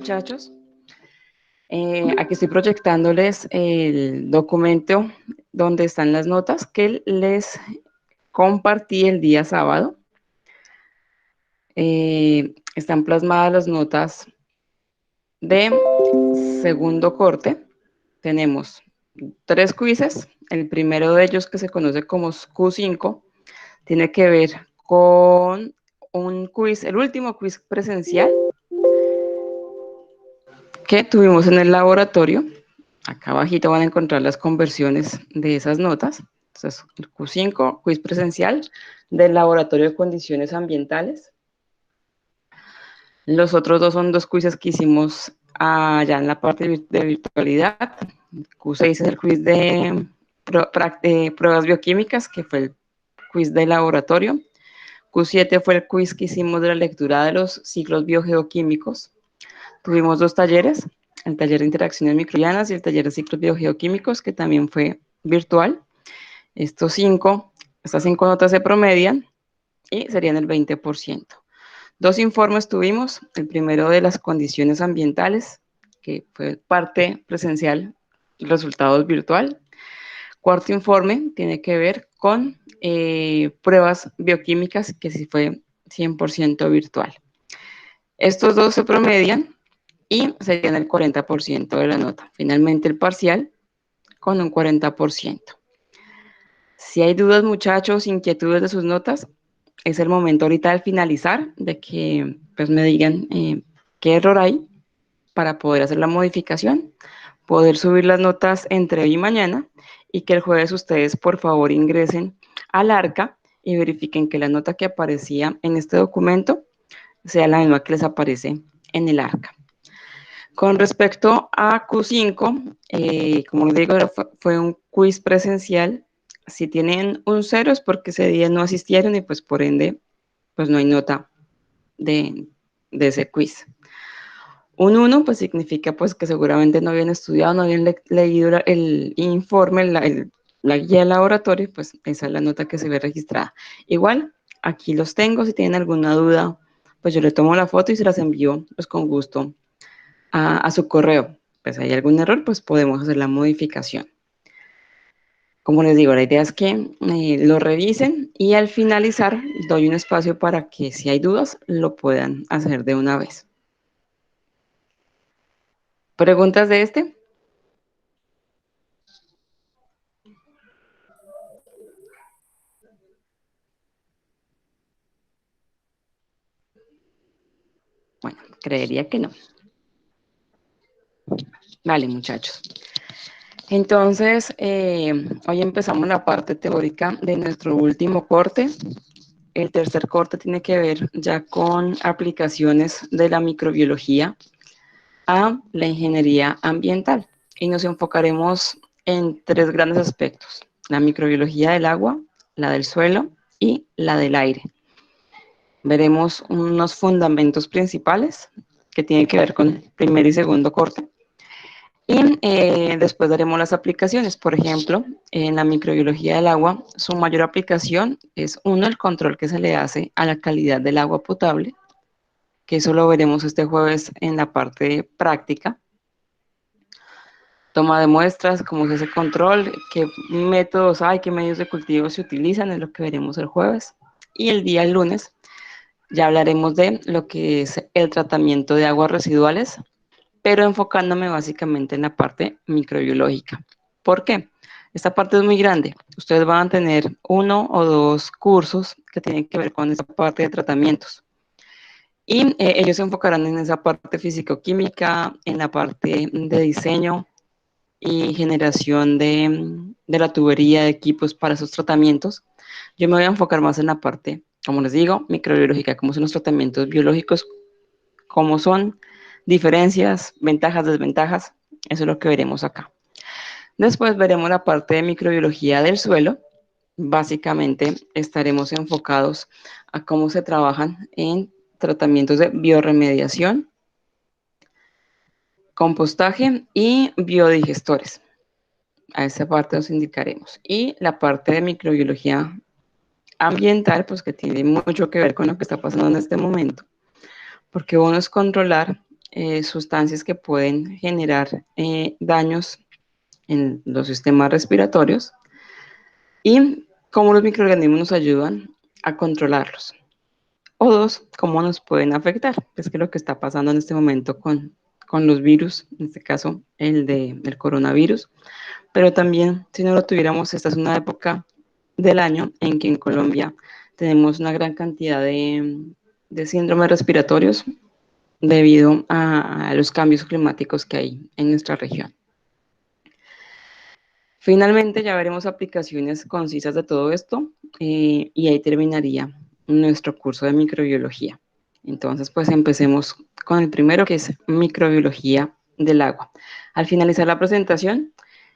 Muchachos, aquí estoy proyectándoles el documento donde están las notas que les compartí el día sábado. Están plasmadas las notas de segundo corte. Tenemos 3 quizzes. El primero de ellos, que se conoce como Q5, tiene que ver con un quiz, el último quiz presencial que tuvimos en el laboratorio. Acá abajito van a encontrar las conversiones de esas notas. Entonces, el Q5, quiz presencial del Laboratorio de Condiciones Ambientales. Los otros dos son 2 quizzes que hicimos allá en la parte de virtualidad. Q6 es el quiz de pruebas bioquímicas, que fue el quiz de laboratorio. Q7 fue el quiz que hicimos de la lectura de los ciclos biogeoquímicos. Tuvimos 2 talleres, el taller de interacciones microbianas y el taller de ciclos biogeoquímicos, que también fue virtual. Estas 5 notas se promedian y serían el 20%. 2 informes tuvimos, el primero de las condiciones ambientales, que fue parte presencial, resultados virtual. Cuarto informe tiene que ver con pruebas bioquímicas, que sí fue 100% virtual. Estos 2 se promedian y serían el 40% de la nota. Finalmente el parcial con un 40%. Si hay dudas, muchachos, inquietudes de sus notas, es el momento ahorita al finalizar de que pues me digan qué error hay para poder hacer la modificación, poder subir las notas entre hoy y mañana, y que el jueves ustedes por favor ingresen al ARCA y verifiquen que la nota que aparecía en este documento sea la misma que les aparece en el ARCA. Con respecto a Q5, como les digo, fue un quiz presencial. Si tienen un 0 es porque ese día no asistieron y pues por ende pues no hay nota de ese quiz. Un 1 pues significa pues que seguramente no habían estudiado, no habían leído el informe, la guía del laboratorio, pues esa es la nota que se ve registrada. Igual, aquí los tengo, si tienen alguna duda, pues yo le tomo la foto y se las envío pues con gusto a su correo. Pues hay algún error, pues podemos hacer la modificación. Como les digo, la idea es que lo revisen y al finalizar doy un espacio para que si hay dudas lo puedan hacer de una vez. ¿Preguntas de este? Bueno, creería que no. Vale, muchachos. Entonces, hoy empezamos la parte teórica de nuestro último corte. El tercer corte tiene que ver ya con aplicaciones de la microbiología a la ingeniería ambiental. Y nos enfocaremos en 3 grandes aspectos: la microbiología del agua, la del suelo y la del aire. Veremos unos fundamentos principales que tienen que ver con el primer y segundo corte. Y después daremos las aplicaciones. Por ejemplo, en la microbiología del agua, su mayor aplicación es, uno, el control que se le hace a la calidad del agua potable, que eso lo veremos este jueves en la parte práctica. Toma de muestras, cómo se hace control, qué métodos hay, qué medios de cultivo se utilizan, es lo que veremos el jueves. Y el día lunes ya hablaremos de lo que es el tratamiento de aguas residuales, pero enfocándome básicamente en la parte microbiológica. ¿Por qué? Esta parte es muy grande. Ustedes van a tener 1 o 2 cursos que tienen que ver con esta parte de tratamientos. Y ellos se enfocarán en esa parte físico-química, en la parte de diseño y generación de la tubería de equipos para esos tratamientos. Yo me voy a enfocar más en la parte, como les digo, microbiológica, cómo son los tratamientos biológicos, cómo son, diferencias, ventajas, desventajas. Eso es lo que veremos acá. Después veremos la parte de microbiología del suelo. Básicamente estaremos enfocados a cómo se trabajan en tratamientos de bioremediación, compostaje y biodigestores. A esa parte nos indicaremos. Y la parte de microbiología ambiental, pues que tiene mucho que ver con lo que está pasando en este momento, porque uno es controlar sustancias que pueden generar daños en los sistemas respiratorios y cómo los microorganismos nos ayudan a controlarlos. O dos, cómo nos pueden afectar. Es que lo que está pasando en este momento con los virus, en este caso el coronavirus, pero también si no lo tuviéramos, esta es una época del año en que en Colombia tenemos una gran cantidad de síndromes respiratorios debido a los cambios climáticos que hay en nuestra región. Finalmente ya veremos aplicaciones concisas de todo esto y ahí terminaría nuestro curso de microbiología. Entonces, pues empecemos con el primero, que es microbiología del agua. Al finalizar la presentación,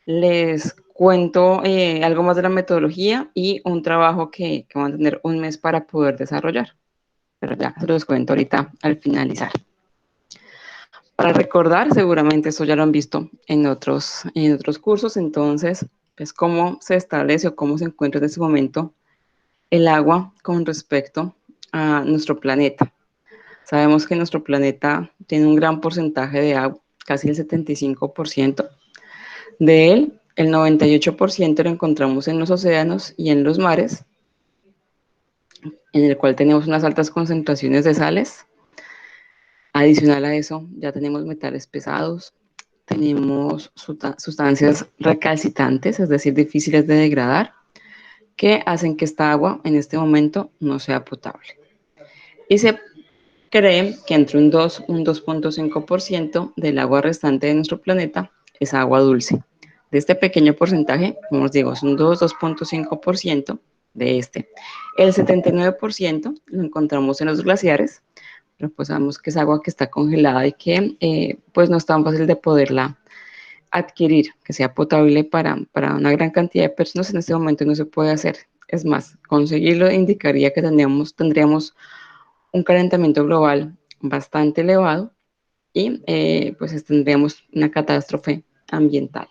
les cuento algo más de la metodología y un trabajo que van a tener un mes para poder desarrollar. Pero ya se los cuento ahorita al finalizar. Para recordar, seguramente esto ya lo han visto en otros cursos, entonces, pues cómo se establece o cómo se encuentra en este momento el agua con respecto a nuestro planeta. Sabemos que nuestro planeta tiene un gran porcentaje de agua, casi el 75%. De él, el 98% lo encontramos en los océanos y en los mares, en el cual tenemos unas altas concentraciones de sales. Adicional a eso, ya tenemos metales pesados, tenemos sustancias recalcitrantes, es decir, difíciles de degradar, que hacen que esta agua en este momento no sea potable. Y se cree que entre un 2 un 2.5% del agua restante de nuestro planeta es agua dulce. De este pequeño porcentaje, como os digo, es un 2.5% de este. El 79% lo encontramos en los glaciares, pero pues sabemos que es agua que está congelada y que pues no es tan fácil de poderla adquirir, que sea potable para una gran cantidad de personas en este momento no se puede hacer. Es más, conseguirlo indicaría que tendríamos un calentamiento global bastante elevado y pues tendríamos una catástrofe ambiental.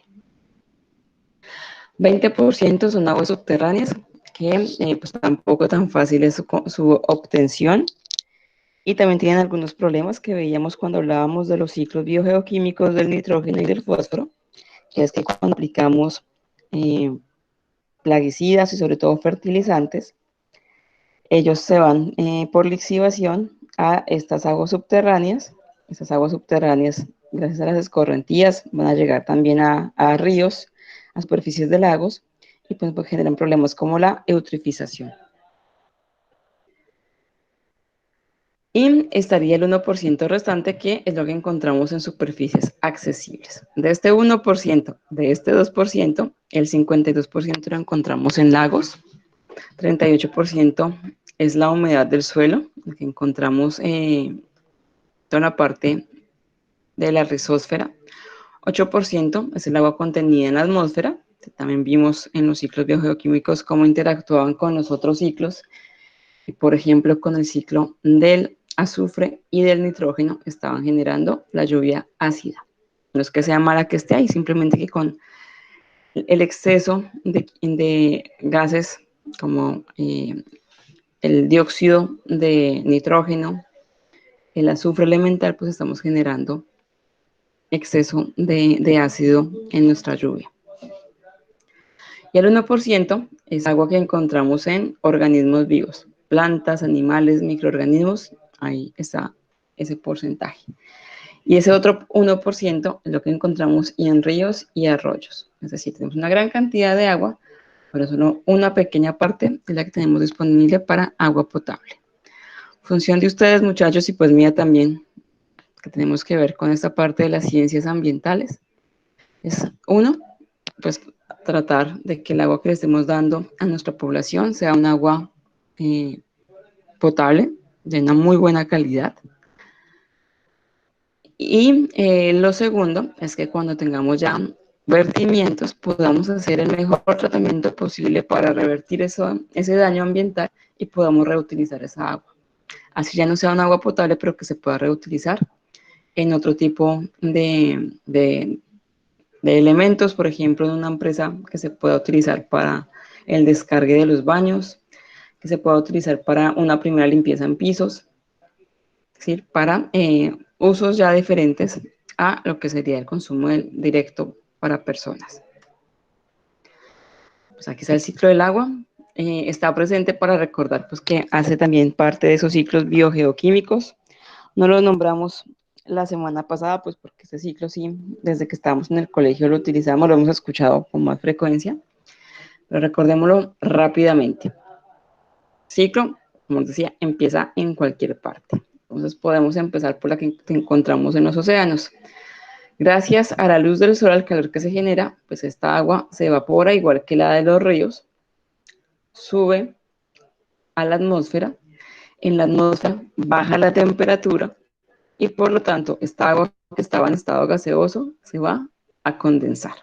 20% son aguas subterráneas que pues tampoco tan fácil es su obtención y también tienen algunos problemas que veíamos cuando hablábamos de los ciclos biogeoquímicos del nitrógeno y del fósforo, que es que cuando aplicamos plaguicidas y sobre todo fertilizantes, ellos se van por lixiviación a estas aguas subterráneas. Estas aguas subterráneas, gracias a las escorrentías, van a llegar también a ríos, a superficies de lagos, y pues generan problemas como la eutrofización. Y estaría el 1% restante, que es lo que encontramos en superficies accesibles. De este 1%, de este 2%, el 52% lo encontramos en lagos, 38% es la humedad del suelo, lo que encontramos toda la parte de la rizósfera. 8% es el agua contenida en la atmósfera. También vimos en los ciclos biogeoquímicos cómo interactuaban con los otros ciclos. Por ejemplo, con el ciclo del azufre y del nitrógeno estaban generando la lluvia ácida. No es que sea mala que esté ahí, simplemente que con el exceso de gases como el dióxido de nitrógeno, el azufre elemental, pues estamos generando exceso de ácido en nuestra lluvia. Y el 1% es agua que encontramos en organismos vivos, plantas, animales, microorganismos, ahí está ese porcentaje. Y ese otro 1% es lo que encontramos en ríos y arroyos. Es decir, tenemos una gran cantidad de agua, pero solo una pequeña parte es la que tenemos disponible para agua potable. Función de ustedes, muchachos, y pues mía también, que tenemos que ver con esta parte de las ciencias ambientales, es uno, pues tratar de que el agua que le estemos dando a nuestra población sea un agua potable, de una muy buena calidad. Y lo segundo es que cuando tengamos ya vertimientos podamos hacer el mejor tratamiento posible para revertir ese daño ambiental y podamos reutilizar esa agua. Así ya no sea un agua potable, pero que se pueda reutilizar en otro tipo de elementos, por ejemplo, en una empresa que se pueda utilizar para el descargue de los baños, que se pueda utilizar para una primera limpieza en pisos, es decir, para usos ya diferentes a lo que sería el consumo directo para personas. Pues aquí está el ciclo del agua. Está presente para recordar pues, que hace también parte de esos ciclos biogeoquímicos. No lo nombramos la semana pasada, pues porque este ciclo sí, desde que estábamos en el colegio lo utilizamos, lo hemos escuchado con más frecuencia, pero recordémoslo rápidamente. Ciclo, como les decía, empieza en cualquier parte. Entonces podemos empezar por la que encontramos en los océanos. Gracias a la luz del sol, al calor que se genera, pues esta agua se evapora igual que la de los ríos, sube a la atmósfera, en la atmósfera baja la temperatura y por lo tanto esta agua que estaba en estado gaseoso se va a condensar.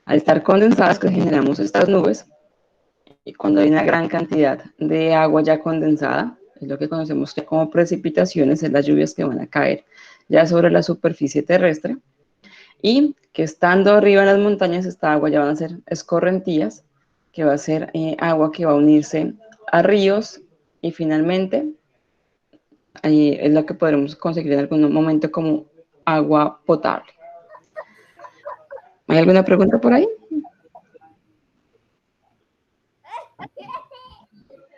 Al estar condensadas que generamos estas nubes y cuando hay una gran cantidad de agua ya condensada, es lo que conocemos como precipitaciones, es las lluvias que van a caer ya sobre la superficie terrestre y que estando arriba en las montañas esta agua ya van a ser escorrentías, que va a ser agua que va a unirse a ríos y finalmente ahí es lo que podremos conseguir en algún momento como agua potable. ¿Hay alguna pregunta por ahí?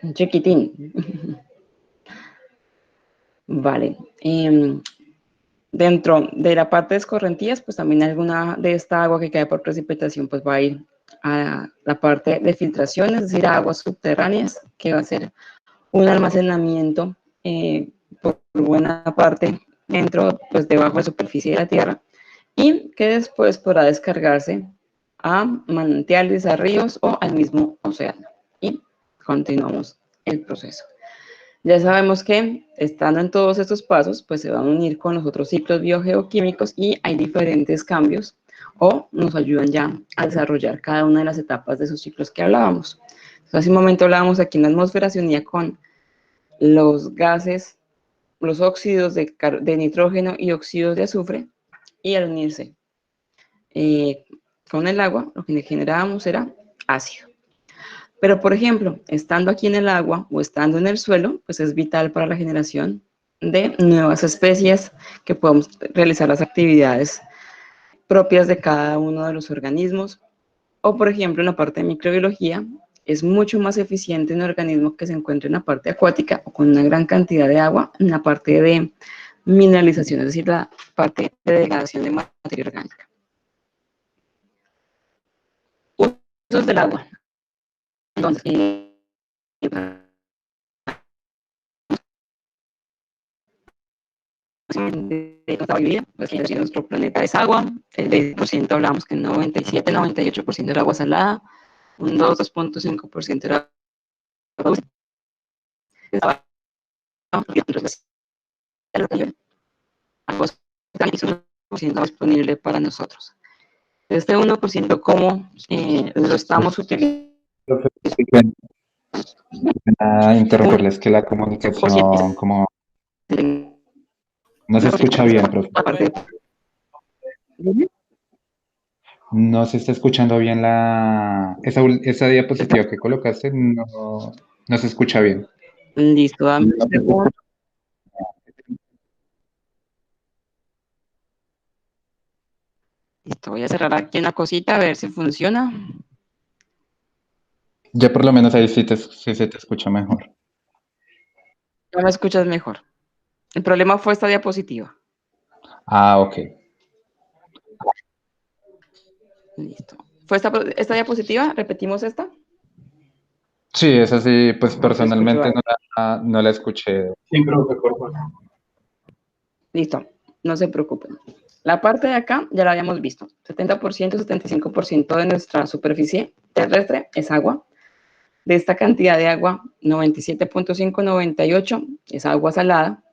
Un chiquitín. Vale. Dentro de la parte de escorrentías, pues también alguna de esta agua que cae por precipitación, pues va a ir a la parte de filtración, es decir, a aguas subterráneas, que va a ser un almacenamiento por buena parte dentro, pues debajo de la superficie de la tierra, y que después podrá descargarse a manantiales, a ríos o al mismo océano. Y continuamos el proceso. Ya sabemos que estando en todos estos pasos, pues se van a unir con los otros ciclos biogeoquímicos y hay diferentes cambios o nos ayudan ya a desarrollar cada una de las etapas de esos ciclos que hablábamos. Entonces, hace un momento hablábamos aquí en la atmósfera, se unía con los gases, los óxidos de nitrógeno y óxidos de azufre, y al unirse con el agua, lo que generábamos era ácido. Pero, por ejemplo, estando aquí en el agua o estando en el suelo, pues es vital para la generación de nuevas especies que podamos realizar las actividades propias de cada uno de los organismos. O, por ejemplo, en la parte de microbiología, es mucho más eficiente un organismo que se encuentre en la parte acuática o con una gran cantidad de agua, en la parte de mineralización, es decir, la parte de degradación de materia orgánica. Usos del agua. Entonces, pues nuestro planeta es agua, el 10% hablamos que 97, 98% era agua salada, un 2.5% era agua dulce, disponible para nosotros. Este 1%, ¿cómo lo estamos utilizando? A interrumpirles que la comunicación como no se escucha bien, profe. No se está escuchando bien esa diapositiva que colocaste, no se escucha bien. Listo, dame un segundo. Listo, voy a cerrar aquí una cosita a ver si funciona. Ya por lo menos ahí sí se te escucha mejor. Ya me escuchas mejor. El problema fue esta diapositiva. Ah, ok. Listo. ¿Fue esta diapositiva? ¿Repetimos esta? Sí, esa sí, pues No se escuchó personalmente algo. no la escuché. Sí, profe, por favor. Listo, no se preocupen. La parte de acá ya la habíamos visto. 70%, 75% de nuestra superficie terrestre es agua. De esta cantidad de agua, 97.5, 98 es agua salada,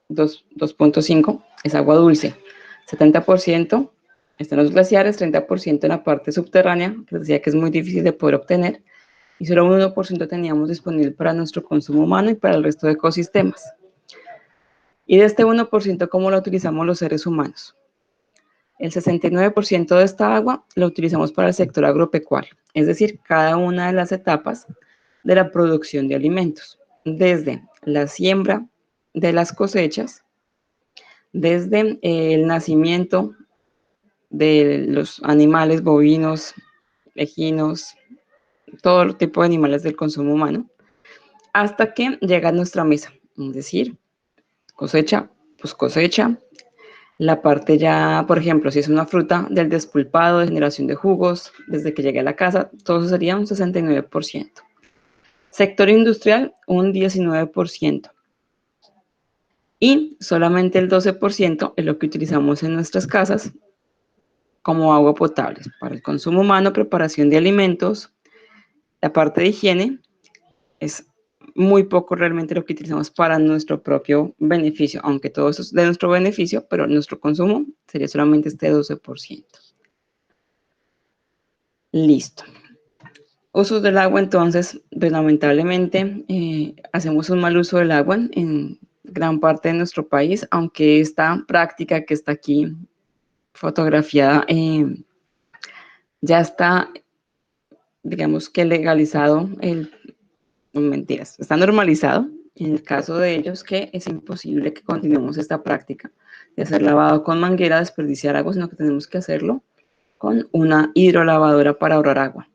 2.5 es agua dulce, 70% está en los glaciares, 30% en la parte subterránea, que les decía que es muy difícil de poder obtener, y solo un 1% teníamos disponible para nuestro consumo humano y para el resto de ecosistemas. Y de este 1%, ¿cómo lo utilizamos los seres humanos? El 69% de esta agua la utilizamos para el sector agropecuario, es decir, cada una de las etapas de la producción de alimentos, desde la siembra de las cosechas desde el nacimiento de los animales bovinos, equinos, todo tipo de animales del consumo humano, hasta que llega a nuestra mesa. Es decir, cosecha, pues cosecha. La parte ya, por ejemplo, si es una fruta del despulpado, de generación de jugos, desde que llegue a la casa, todo eso sería un 69%. Sector industrial, un 19%. Y solamente el 12% es lo que utilizamos en nuestras casas como agua potable para el consumo humano, preparación de alimentos. La parte de higiene es muy poco realmente lo que utilizamos para nuestro propio beneficio, aunque todo eso es de nuestro beneficio, pero nuestro consumo sería solamente este 12%. Listo. Usos del agua, entonces, pues lamentablemente hacemos un mal uso del agua en gran parte de nuestro país, aunque esta práctica que está aquí fotografiada ya está, digamos que legalizado, no, mentiras, está normalizado en el caso de ellos que es imposible que continuemos esta práctica de hacer lavado con manguera, desperdiciar agua, sino que tenemos que hacerlo con una hidrolavadora para ahorrar agua.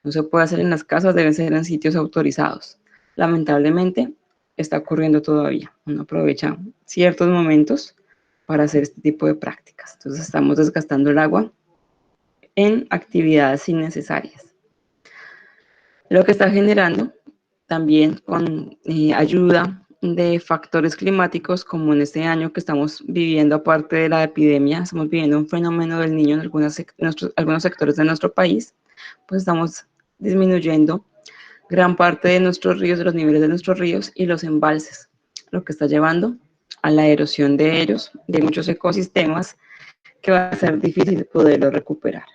No se puede hacer en las casas, deben ser en sitios autorizados. Lamentablemente, está ocurriendo todavía. Uno aprovecha ciertos momentos para hacer este tipo de prácticas. Entonces, estamos desgastando el agua en actividades innecesarias. Lo que está generando también con ayuda de factores climáticos, como en este año que estamos viviendo, aparte de la epidemia, estamos viviendo un fenómeno del niño en algunos sectores de nuestro país, pues estamos disminuyendo gran parte de nuestros ríos, de los niveles de nuestros ríos y los embalses, lo que está llevando a la erosión de ellos, de muchos ecosistemas, que va a ser difícil poderlo recuperar.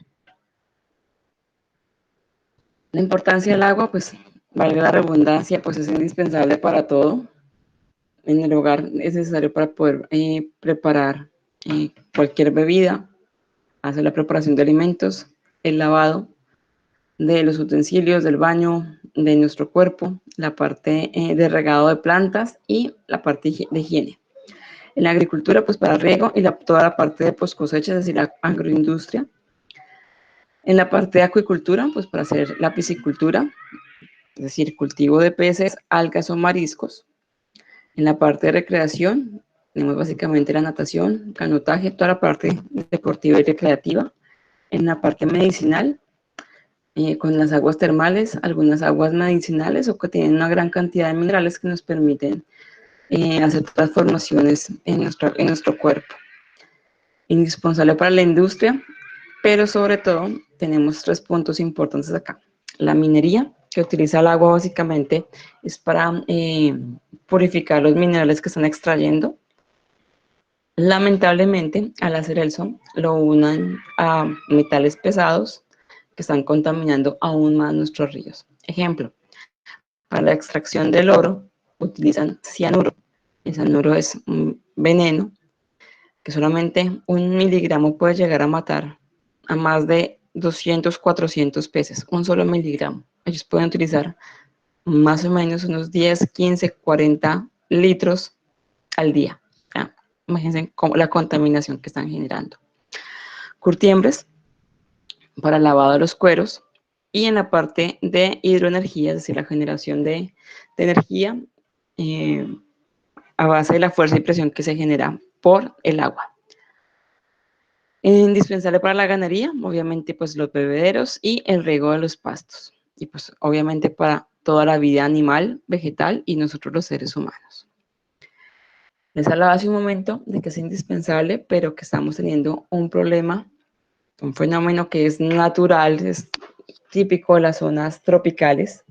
La importancia del agua, pues, valga la redundancia, pues es indispensable para todo. En el hogar es necesario para poder preparar cualquier bebida, hacer la preparación de alimentos, el lavado de los utensilios, del baño, de nuestro cuerpo, la parte de regado de plantas y la parte de higiene. En la agricultura, pues para riego y toda la parte de post cosecha, es decir, la agroindustria. En la parte de acuicultura, pues para hacer la piscicultura, es decir, cultivo de peces, algas o mariscos. En la parte de recreación, tenemos básicamente la natación, canotaje, toda la parte deportiva y recreativa. En la parte medicinal, con las aguas termales, algunas aguas medicinales o que tienen una gran cantidad de minerales que nos permiten hacer transformaciones en nuestro cuerpo. Indispensable para la industria, pero sobre todo tenemos 3 puntos importantes acá. La minería, que utiliza el agua básicamente, es para purificar los minerales que están extrayendo. Lamentablemente, al hacer eso, lo unan a metales pesados que están contaminando aún más nuestros ríos. Ejemplo, para la extracción del oro utilizan cianuro. El cianuro es un veneno que solamente 1 miligramo puede llegar a matar a más de 200, 400 peces, un solo miligramo. Ellos pueden utilizar más o menos unos 10, 15, 40 litros al día. ¿Ya? Imagínense la contaminación que están generando. Curtiembres para lavado de los cueros y en la parte de hidroenergía, es decir, la generación de energía a base de la fuerza y presión que se genera por el agua. Indispensable para la ganadería, obviamente, pues los bebederos y el riego de los pastos. Y pues obviamente para toda la vida animal, vegetal y nosotros los seres humanos. Les hablaba hace un momento de que es indispensable, pero que estamos teniendo un problema, un fenómeno que es natural, es típico de las zonas tropicales,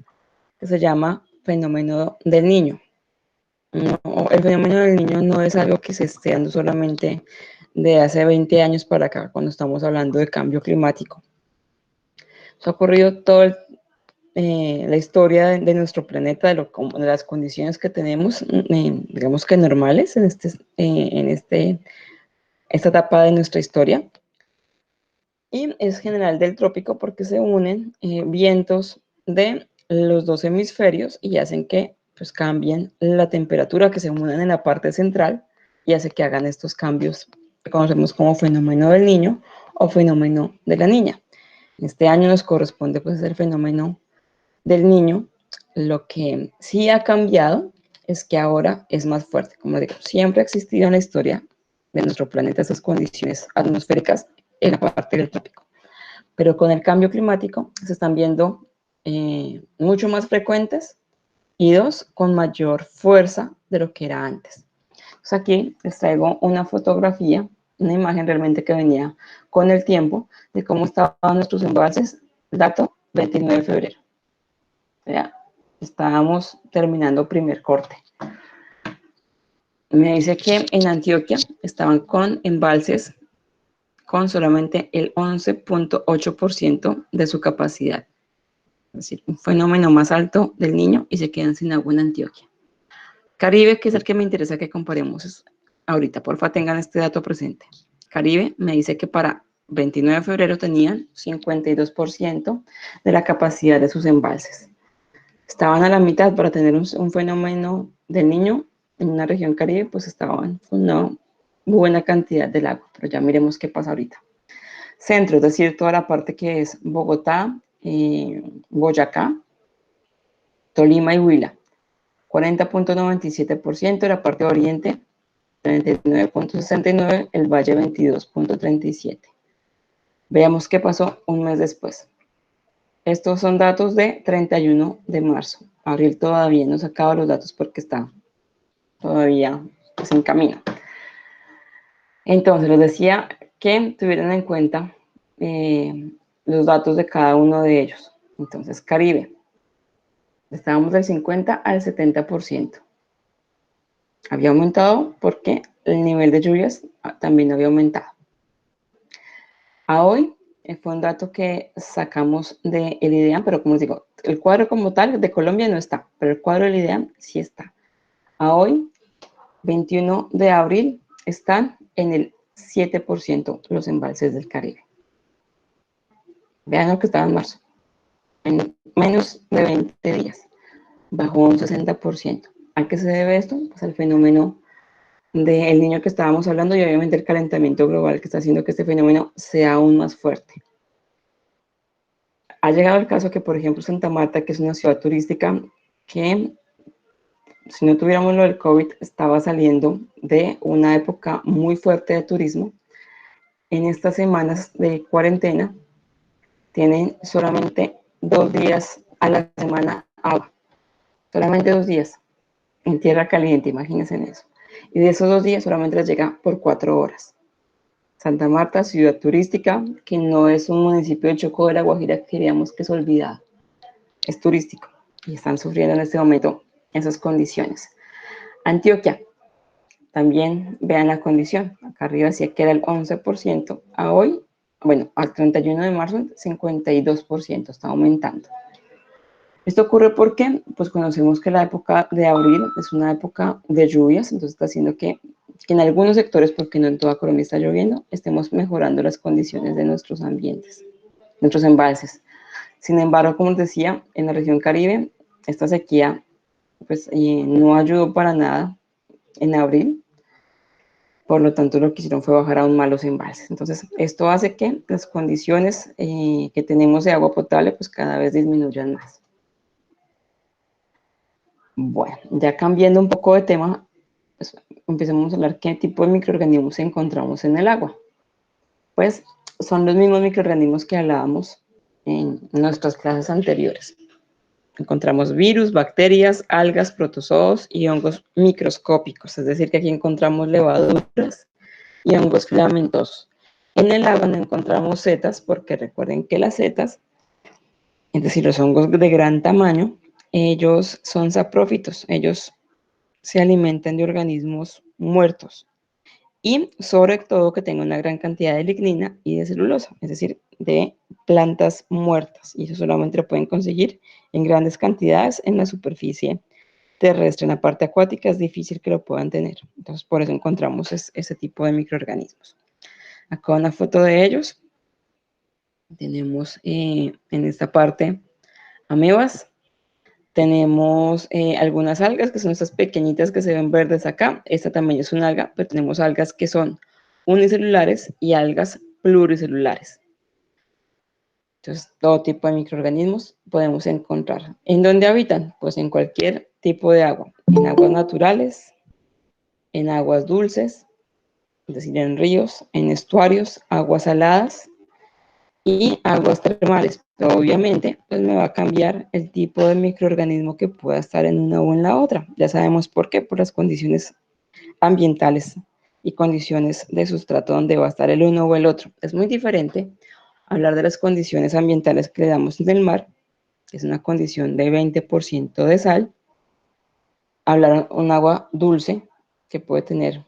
que se llama fenómeno del niño. No, el fenómeno del niño no es algo que se esté dando solamente de hace 20 años para acá, cuando estamos hablando de cambio climático. Eso ha ocurrido toda la historia de nuestro planeta, de las condiciones que tenemos, digamos que normales en esta etapa de nuestra historia. Y es general del trópico porque se unen vientos de los 2 hemisferios y hacen que pues, cambien la temperatura, que se unan en la parte central y hace que hagan estos cambios que conocemos como fenómeno del niño o fenómeno de la niña. Este año nos corresponde pues el fenómeno del niño. Lo que sí ha cambiado es que ahora es más fuerte. Como digo, siempre ha existido en la historia de nuestro planeta esas condiciones atmosféricas en la parte del trópico. Pero con el cambio climático se están viendo mucho más frecuentes y dos, con mayor fuerza de lo que era antes. Entonces aquí les traigo una fotografía, una imagen realmente que venía con el tiempo de cómo estaban nuestros embalses, dato 29 de febrero. Ya estábamos terminando primer corte. Me dice que en Antioquia estaban con embalses con solamente el 11.8% de su capacidad. Es decir, un fenómeno más alto del niño y se quedan sin agua en Antioquia. Caribe, que es el que me interesa que comparemos ahorita, porfa tengan este dato presente. Caribe me dice que para 29 de febrero tenían 52% de la capacidad de sus embalses. Estaban a la mitad para tener un fenómeno del niño en una región caribe, pues estaban con una buena cantidad del agua, pero ya miremos qué pasa ahorita. Centro, es decir, toda la parte que es Bogotá, Boyacá, Tolima y Huila, 40.97%, la parte oriente, 39.69%, el valle 22.37%. Veamos qué pasó un mes después. Estos son datos de 31 de marzo. Abril todavía no sacaba los datos porque está todavía pues, en camino. Entonces, les decía que tuvieran en cuenta los datos de cada uno de ellos. Entonces, Caribe, estábamos del 50 al 70%. Había aumentado porque el nivel de lluvias también había aumentado. A hoy fue un dato que sacamos del IDEAM, pero como les digo, el cuadro como tal de Colombia no está, pero el cuadro del IDEAM sí está. A hoy, 21 de abril, están en el 7% los embalses del Caribe. Vean lo que estaba en marzo. En menos de 20 días, bajó un 60%. ¿A qué se debe esto? Pues al fenómeno del niño que estábamos hablando y obviamente el calentamiento global que está haciendo que este fenómeno sea aún más fuerte. Ha llegado el caso que, por ejemplo, Santa Marta, que es una ciudad turística, que si no tuviéramos lo del COVID, estaba saliendo de una época muy fuerte de turismo. En estas semanas de cuarentena, tienen solamente 2 días a la semana agua. Solamente 2 días en tierra caliente, imagínense en eso. Y de esos 2 días solamente les llega por 4 horas. Santa Marta, ciudad turística, que no es un municipio de Chocó de la Guajira que queríamos que se olvidara. Es turístico y están sufriendo en este momento esas condiciones. Antioquia, también vean la condición. Acá arriba decía que era el 11%, a hoy, bueno, al 31 de marzo, 52%, está aumentando. Esto ocurre porque, pues conocemos que la época de abril es una época de lluvias, entonces está haciendo que en algunos sectores, porque no en toda Colombia está lloviendo, estemos mejorando las condiciones de nuestros ambientes, nuestros embalses. Sin embargo, como les decía, en la región Caribe, esta sequía pues, no ayudó para nada en abril, por lo tanto lo que hicieron fue bajar aún más los embalses. Entonces, esto hace que las condiciones que tenemos de agua potable pues cada vez disminuyan más. Bueno, ya cambiando un poco de tema, pues, empecemos a hablar qué tipo de microorganismos encontramos en el agua. Pues son los mismos microorganismos que hablábamos en nuestras clases anteriores. Encontramos virus, bacterias, algas, protozoos y hongos microscópicos, es decir, que aquí encontramos levaduras y hongos filamentosos. En el agua no encontramos setas, porque recuerden que las setas, es decir, los hongos de gran tamaño, ellos son saprófitos, ellos se alimentan de organismos muertos y sobre todo que tengan una gran cantidad de lignina y de celulosa, es decir, de plantas muertas, y eso solamente lo pueden conseguir en grandes cantidades en la superficie terrestre. En la parte acuática es difícil que lo puedan tener, entonces por eso encontramos ese tipo de microorganismos. Acá una foto de ellos. Tenemos en esta parte amebas, Tenemos algunas algas que son estas pequeñitas que se ven verdes acá. Esta también es una alga, pero tenemos algas que son unicelulares y algas pluricelulares. Entonces, todo tipo de microorganismos podemos encontrar. ¿En dónde habitan? Pues en cualquier tipo de agua. En aguas naturales, en aguas dulces, es decir, en ríos, en estuarios, aguas saladas y aguas termales. Pero obviamente, pues me va a cambiar el tipo de microorganismo que pueda estar en una o en la otra. Ya sabemos por qué, por las condiciones ambientales y condiciones de sustrato donde va a estar el uno o el otro. Es muy diferente hablar de las condiciones ambientales que le damos en el mar, que es una condición de 20% de sal, hablar un agua dulce que puede tener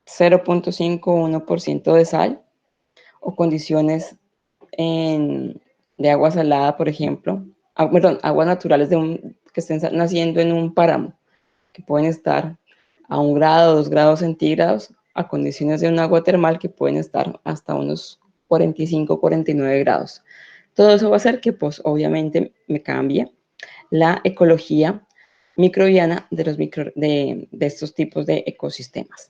0.5 o 1% de sal, o condiciones de agua salada, por ejemplo, perdón, aguas naturales que estén naciendo en un páramo, que pueden estar a 1 grado, 2 grados centígrados, a condiciones de un agua termal que pueden estar hasta unos 45, 49 grados. Todo eso va a hacer que, pues, obviamente me cambie la ecología microbiana de estos tipos de ecosistemas.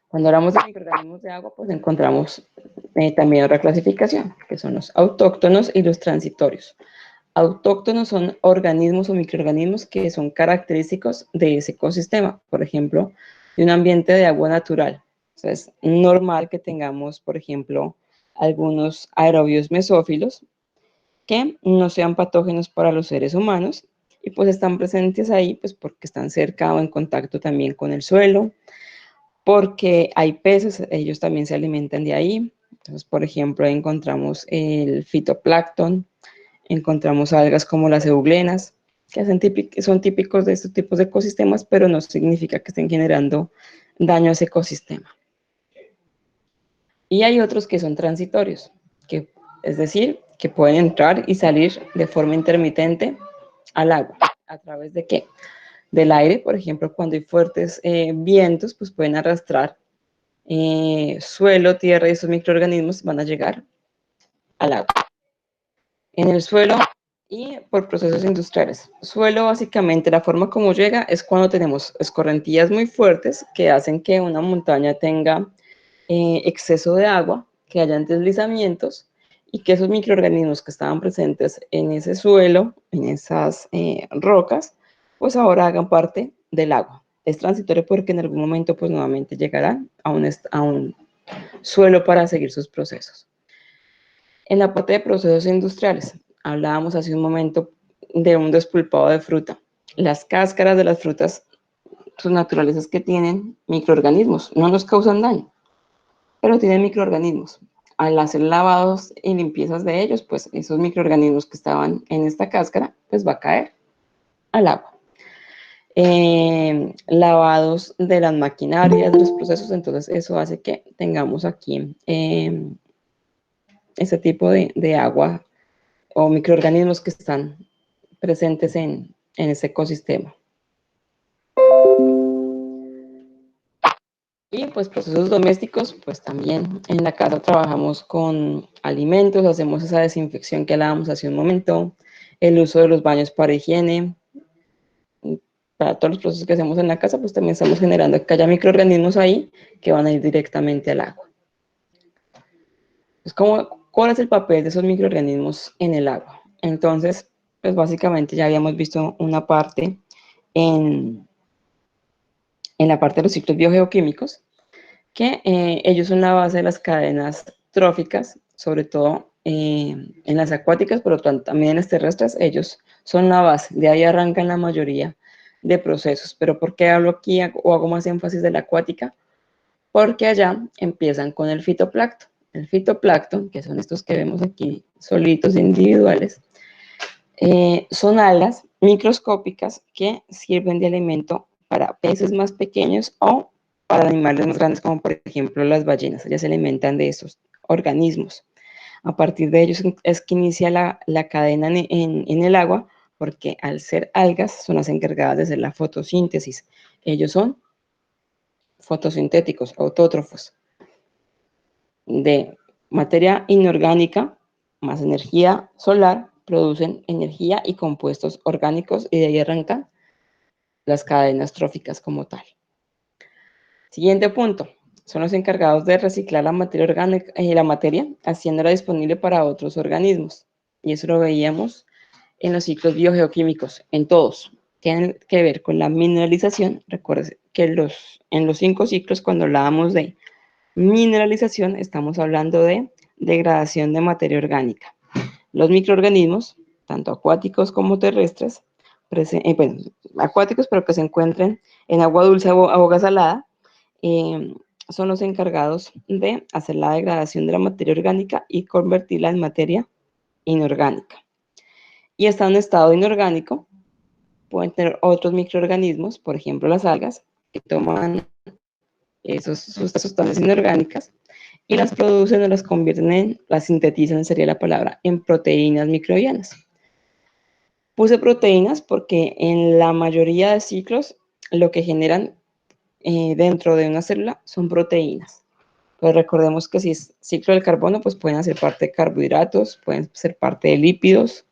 Cuando hablamos de microorganismos de agua, pues encontramos también otra clasificación, que son los autóctonos y los transitorios. Autóctonos son organismos o microorganismos que son característicos de ese ecosistema, por ejemplo, de un ambiente de agua natural. Entonces, es normal que tengamos, por ejemplo, algunos aerobios mesófilos que no sean patógenos para los seres humanos y pues están presentes ahí pues porque están cerca o en contacto también con el suelo, porque hay peces, ellos también se alimentan de ahí. Entonces, por ejemplo, encontramos el fitoplancton, encontramos algas como las euglenas, que son típicos de estos tipos de ecosistemas, pero no significa que estén generando daño a ese ecosistema. Y hay otros que son transitorios, que, es decir, que pueden entrar y salir de forma intermitente al agua. ¿A través de qué? Del aire, por ejemplo, cuando hay fuertes vientos, pues pueden arrastrar suelo, tierra y esos microorganismos van a llegar al agua. En el suelo y por procesos industriales. Suelo, básicamente, la forma como llega es cuando tenemos escorrentías muy fuertes que hacen que una montaña tenga exceso de agua, que hayan deslizamientos y que esos microorganismos que estaban presentes en ese suelo, en esas rocas, pues ahora hagan parte del agua. Es transitorio porque en algún momento pues nuevamente llegarán a un suelo para seguir sus procesos. En la parte de procesos industriales, hablábamos hace un momento de un despulpado de fruta. Las cáscaras de las frutas, sus naturalezas que tienen microorganismos, no nos causan daño, pero tienen microorganismos. Al hacer lavados y limpiezas de ellos, pues esos microorganismos que estaban en esta cáscara, pues va a caer al agua. Lavados de las maquinarias, de los procesos, entonces eso hace que tengamos aquí ese tipo de agua o microorganismos que están presentes en ese ecosistema. Y pues procesos domésticos, pues también en la casa trabajamos con alimentos, hacemos esa desinfección que hablábamos hace un momento, el uso de los baños para higiene. Para todos los procesos que hacemos en la casa, pues también estamos generando que haya microorganismos ahí que van a ir directamente al agua. ¿Cuál es el papel de esos microorganismos en el agua? Entonces, pues básicamente ya habíamos visto una parte en la parte de los ciclos biogeoquímicos, que ellos son la base de las cadenas tróficas, sobre todo en las acuáticas, pero también en las terrestres, ellos son la base, de ahí arrancan la mayoría de procesos. Pero ¿por qué hablo aquí o hago más énfasis de la acuática? Porque allá empiezan con el fitoplancton. El fitoplancton, que son estos que vemos aquí solitos individuales, son algas microscópicas que sirven de alimento para peces más pequeños o para animales más grandes, como por ejemplo las ballenas. Ellas se alimentan de esos organismos. A partir de ellos es que inicia la cadena en el agua, porque al ser algas son las encargadas de hacer la fotosíntesis. Ellos son fotosintéticos, autótrofos, de materia inorgánica más energía solar producen energía y compuestos orgánicos y de ahí arrancan las cadenas tróficas como tal. Siguiente punto. Son los encargados de reciclar la materia orgánica y la materia, haciéndola disponible para otros organismos. Y eso lo veíamos en los ciclos biogeoquímicos, en todos. Tienen que ver con la mineralización. Recuerden que en los 5 ciclos, cuando hablábamos de mineralización, estamos hablando de degradación de materia orgánica. Los microorganismos, tanto acuáticos como terrestres, bueno, acuáticos pero que se encuentren en agua dulce o agua salada, son los encargados de hacer la degradación de la materia orgánica y convertirla en materia inorgánica. Y está en estado inorgánico, pueden tener otros microorganismos, por ejemplo las algas, que toman esas sustancias inorgánicas y las producen o las convierten las sintetizan, sería la palabra, en proteínas microbianas. Puse proteínas porque en la mayoría de ciclos lo que generan dentro de una célula son proteínas. Pues recordemos que si es ciclo del carbono, pues pueden hacer parte de carbohidratos, pueden ser parte de lípidos.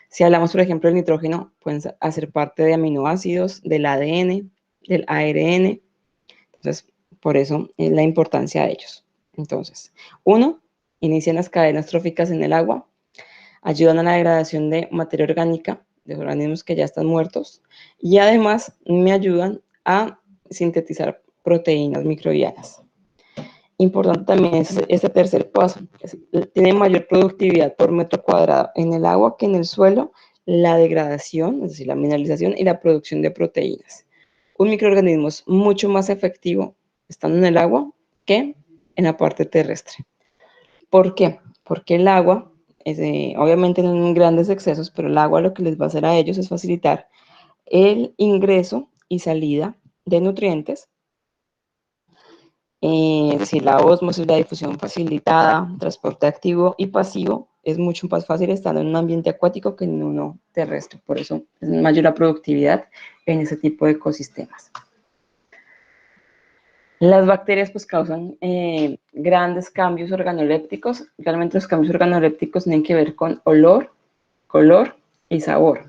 Si hablamos, por ejemplo, del nitrógeno, pueden hacer parte de aminoácidos, del ADN, del ARN. Entonces, por eso es la importancia de ellos. Entonces, uno, inician las cadenas tróficas en el agua, ayudan a la degradación de materia orgánica de organismos que ya están muertos y además me ayudan a sintetizar proteínas microbianas. Importante también es este tercer paso. Tiene mayor productividad por metro cuadrado en el agua que en el suelo, la degradación, es decir, la mineralización y la producción de proteínas. Un microorganismo es mucho más efectivo estando en el agua que en la parte terrestre. ¿Por qué? Porque el agua, obviamente no en grandes excesos, pero el agua lo que les va a hacer a ellos es facilitar el ingreso y salida de nutrientes. Si la osmosis, la difusión facilitada, transporte activo y pasivo, es mucho más fácil estar en un ambiente acuático que en uno terrestre. Por eso es mayor la productividad en ese tipo de ecosistemas. Las bacterias pues causan grandes cambios organolépticos. Realmente los cambios organolépticos tienen que ver con olor, color y sabor.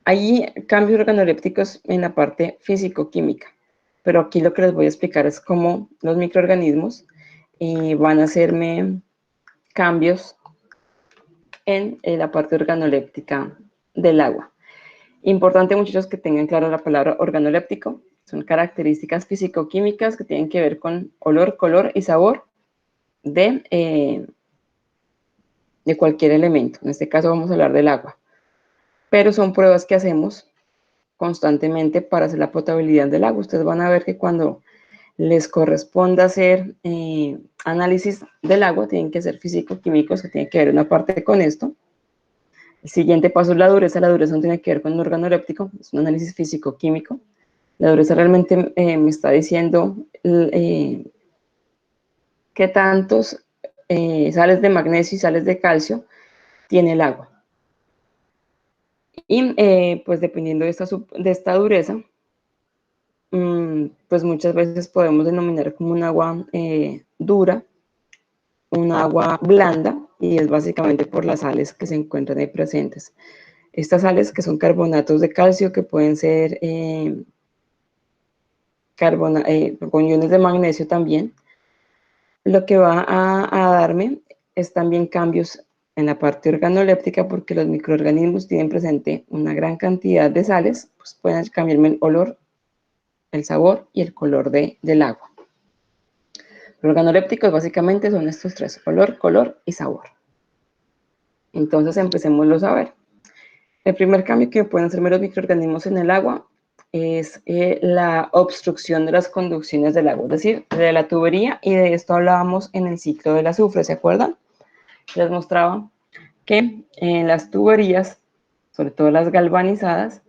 Hay cambios organolépticos en la parte físico-química, pero aquí lo que les voy a explicar es cómo los microorganismos van a hacerme cambios en la parte organoléptica del agua. Importante, muchachos, que tengan claro la palabra organoléptico. Son características físico-químicas que tienen que ver con olor, color y sabor de cualquier elemento. En este caso vamos a hablar del agua. Pero son pruebas que hacemos constantemente para hacer la potabilidad del agua. Ustedes van a ver que cuando les corresponda hacer análisis del agua, tienen que ser físico-químicos, que tienen que ver una parte con esto. El siguiente paso es la dureza. La dureza no tiene que ver con el organoléptico, es un análisis físico-químico. La dureza realmente me está diciendo qué tantos sales de magnesio y sales de calcio tiene el agua. Y pues dependiendo de esta dureza, pues muchas veces podemos denominar como un agua dura, un agua blanda, y es básicamente por las sales que se encuentran ahí presentes. Estas sales que son carbonatos de calcio, que pueden ser con iones de magnesio también, lo que va a darme es también cambios en la parte organoléptica, porque los microorganismos tienen presente una gran cantidad de sales, pues pueden cambiarme el olor, el sabor y el color del agua. Los organolépticos básicamente son estos tres: olor, color y sabor. Entonces empecémoslos a ver. El primer cambio que pueden hacer los microorganismos en el agua es la obstrucción de las conducciones del agua, es decir, de la tubería, y de esto hablábamos en el ciclo del azufre, ¿se acuerdan? Les mostraba que en las tuberías, sobre todo las galvanizadas,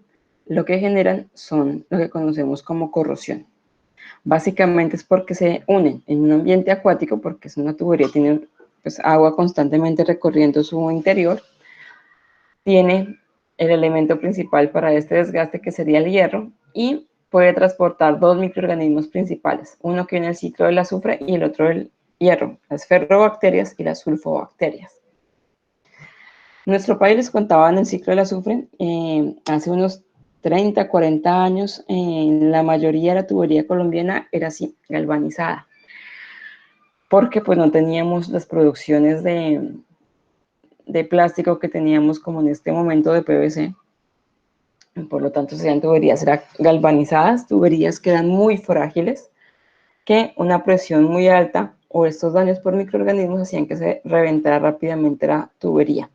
lo que generan son lo que conocemos como corrosión. Básicamente es porque se unen en un ambiente acuático, porque es una tubería, tiene pues, agua constantemente recorriendo su interior, tiene el elemento principal para este desgaste, que sería el hierro, y puede transportar dos microorganismos principales, uno que viene del ciclo del azufre y el otro del hierro, las ferrobacterias y las sulfobacterias. Nuestro país les contaba en el ciclo del azufre, hace unos 30, 40 años, la mayoría de la tubería colombiana era así, galvanizada, porque pues no teníamos las producciones de plástico que teníamos como en este momento de PVC. Por lo tanto, serían tuberías galvanizadas, tuberías que eran muy frágiles, que una presión muy alta o estos daños por microorganismos hacían que se reventara rápidamente la tubería.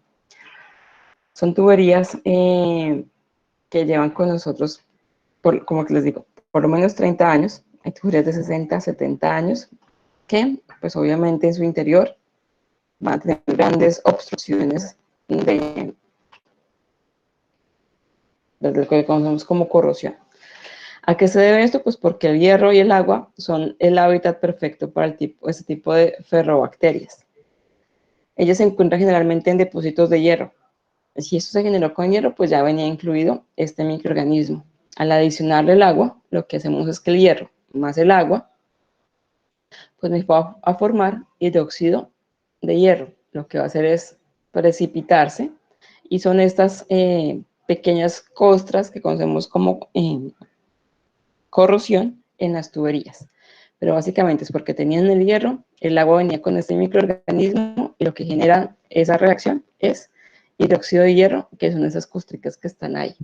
Son tuberías que llevan con nosotros, como que les digo, por lo menos 30 años. Hay tuberías de 60, 70 años que, pues obviamente en su interior van a tener grandes obstrucciones de lo que conocemos como corrosión. ¿A qué se debe esto? Pues porque el hierro y el agua son el hábitat perfecto para este tipo de ferrobacterias. Ellas se encuentran generalmente en depósitos de hierro. Si esto se generó con hierro, pues ya venía incluido este microorganismo. Al adicionarle el agua, lo que hacemos es que el hierro más el agua, pues me va a formar hidróxido de hierro. Lo que va a hacer es precipitarse y son estas pequeñas costras que conocemos como corrosión en las tuberías. Pero básicamente es porque tenían el hierro, el agua venía con este microorganismo y lo que genera esa reacción es hidróxido de hierro, que son esas costricas que están ahí.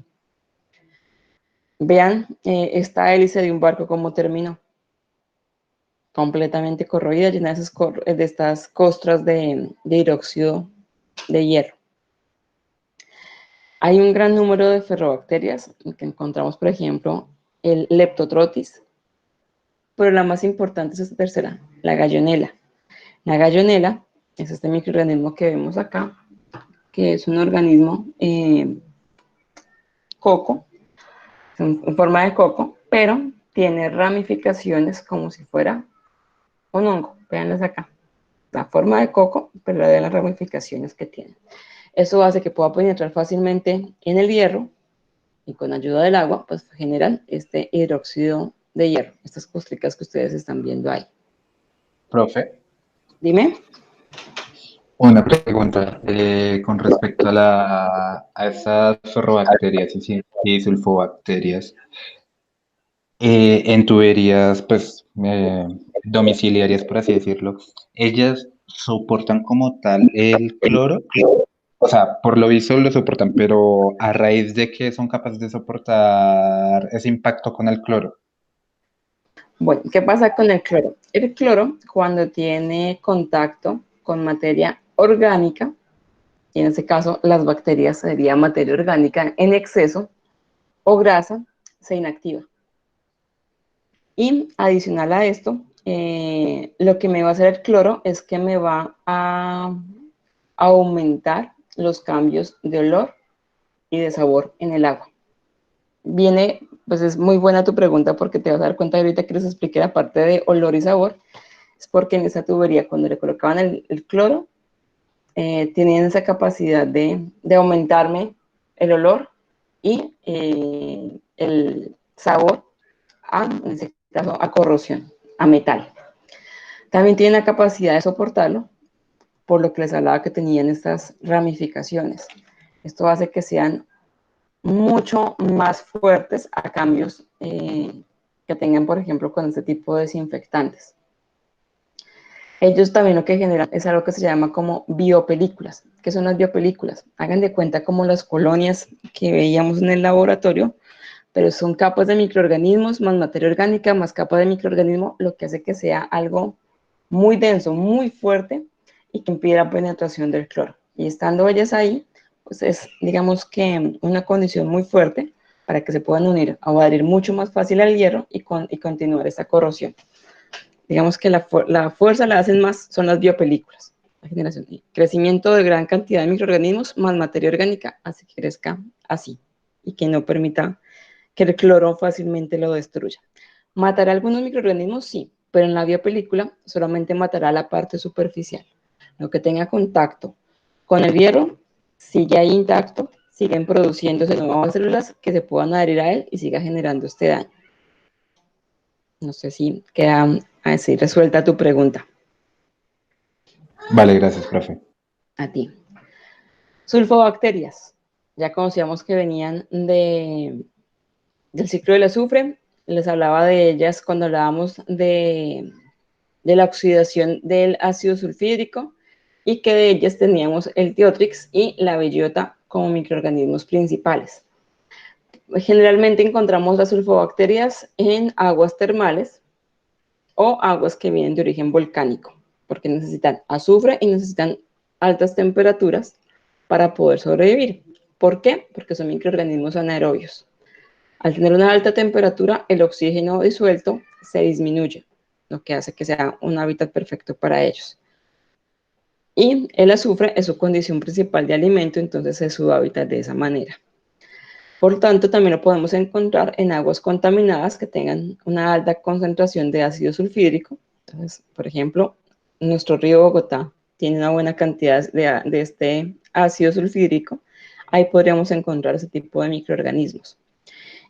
Vean esta hélice de un barco cómo terminó, completamente corroída, llena de estas costras de hidróxido de hierro. Hay un gran número de ferrobacterias que encontramos, por ejemplo, el Leptotrotis, pero la más importante es esta tercera, la Gallonella. La Gallonella es este microorganismo que vemos acá, que es un organismo coco, en forma de coco, pero tiene ramificaciones como si fuera un hongo. Veanlas acá. La forma de coco, pero de las ramificaciones que tiene. Eso hace que pueda penetrar fácilmente en el hierro y con ayuda del agua, pues generan este hidróxido de hierro, estas costricas que ustedes están viendo ahí. Profe, Dime. una pregunta con respecto a esas ferrobacterias y sulfobacterias. En tuberías, pues, domiciliarias, por así decirlo, ¿ellas soportan como tal el cloro? O sea, por lo visto lo soportan, pero ¿a raíz de qué son capaces de soportar ese impacto con el cloro? Bueno, ¿qué pasa con el cloro? El cloro, cuando tiene contacto con materia orgánica, y en este caso las bacterias sería materia orgánica en exceso o grasa, se inactiva. Y adicional a esto, lo que me va a hacer el cloro es que me va a aumentar los cambios de olor y de sabor en el agua. Viene, pues es muy buena tu pregunta porque te vas a dar cuenta ahorita que les expliqué la parte de olor y sabor, es porque en esa tubería cuando le colocaban el cloro, tenían esa capacidad de aumentarme el olor y el sabor en ese caso, a corrosión, a metal. También tienen la capacidad de soportarlo, por lo que les hablaba que tenían estas ramificaciones. Esto hace que sean mucho más fuertes a cambios que tengan, por ejemplo, con este tipo de desinfectantes. Ellos también lo que generan es algo que se llama como biopelículas. ¿Qué son las biopelículas? Hagan de cuenta como las colonias que veíamos en el laboratorio, pero son capas de microorganismos más materia orgánica más capa de microorganismo, lo que hace que sea algo muy denso, muy fuerte y que impide la penetración del cloro. Y estando ellas ahí, pues es, digamos que una condición muy fuerte para que se puedan unir o adherir mucho más fácil al hierro y continuar esta corrosión. Digamos que la fuerza la hacen más, son las biopelículas. La generación y crecimiento de gran cantidad de microorganismos más materia orgánica hace que crezca así y que no permita que el cloro fácilmente lo destruya. ¿Matará algunos microorganismos? Sí, pero en la biopelícula solamente matará la parte superficial. Lo que tenga contacto con el hierro sigue ahí intacto, siguen produciéndose nuevas células que se puedan adherir a él y siga generando este daño. No sé si queda así resuelta tu pregunta. Vale, gracias, profe. A ti. Sulfobacterias. Ya conocíamos que venían del ciclo del azufre. Les hablaba de ellas cuando hablábamos de la oxidación del ácido sulfídrico y que de ellas teníamos el Tiotrix y la bellota como microorganismos principales. Generalmente encontramos las sulfobacterias en aguas termales o aguas que vienen de origen volcánico, porque necesitan azufre y necesitan altas temperaturas para poder sobrevivir. ¿Por qué? Porque son microorganismos anaerobios. Al tener una alta temperatura, el oxígeno disuelto se disminuye, lo que hace que sea un hábitat perfecto para ellos. Y el azufre es su condición principal de alimento, entonces es su hábitat de esa manera. Por tanto, también lo podemos encontrar en aguas contaminadas que tengan una alta concentración de ácido sulfídrico. Entonces, por ejemplo, nuestro río Bogotá tiene una buena cantidad de este ácido sulfídrico. Ahí podríamos encontrar ese tipo de microorganismos.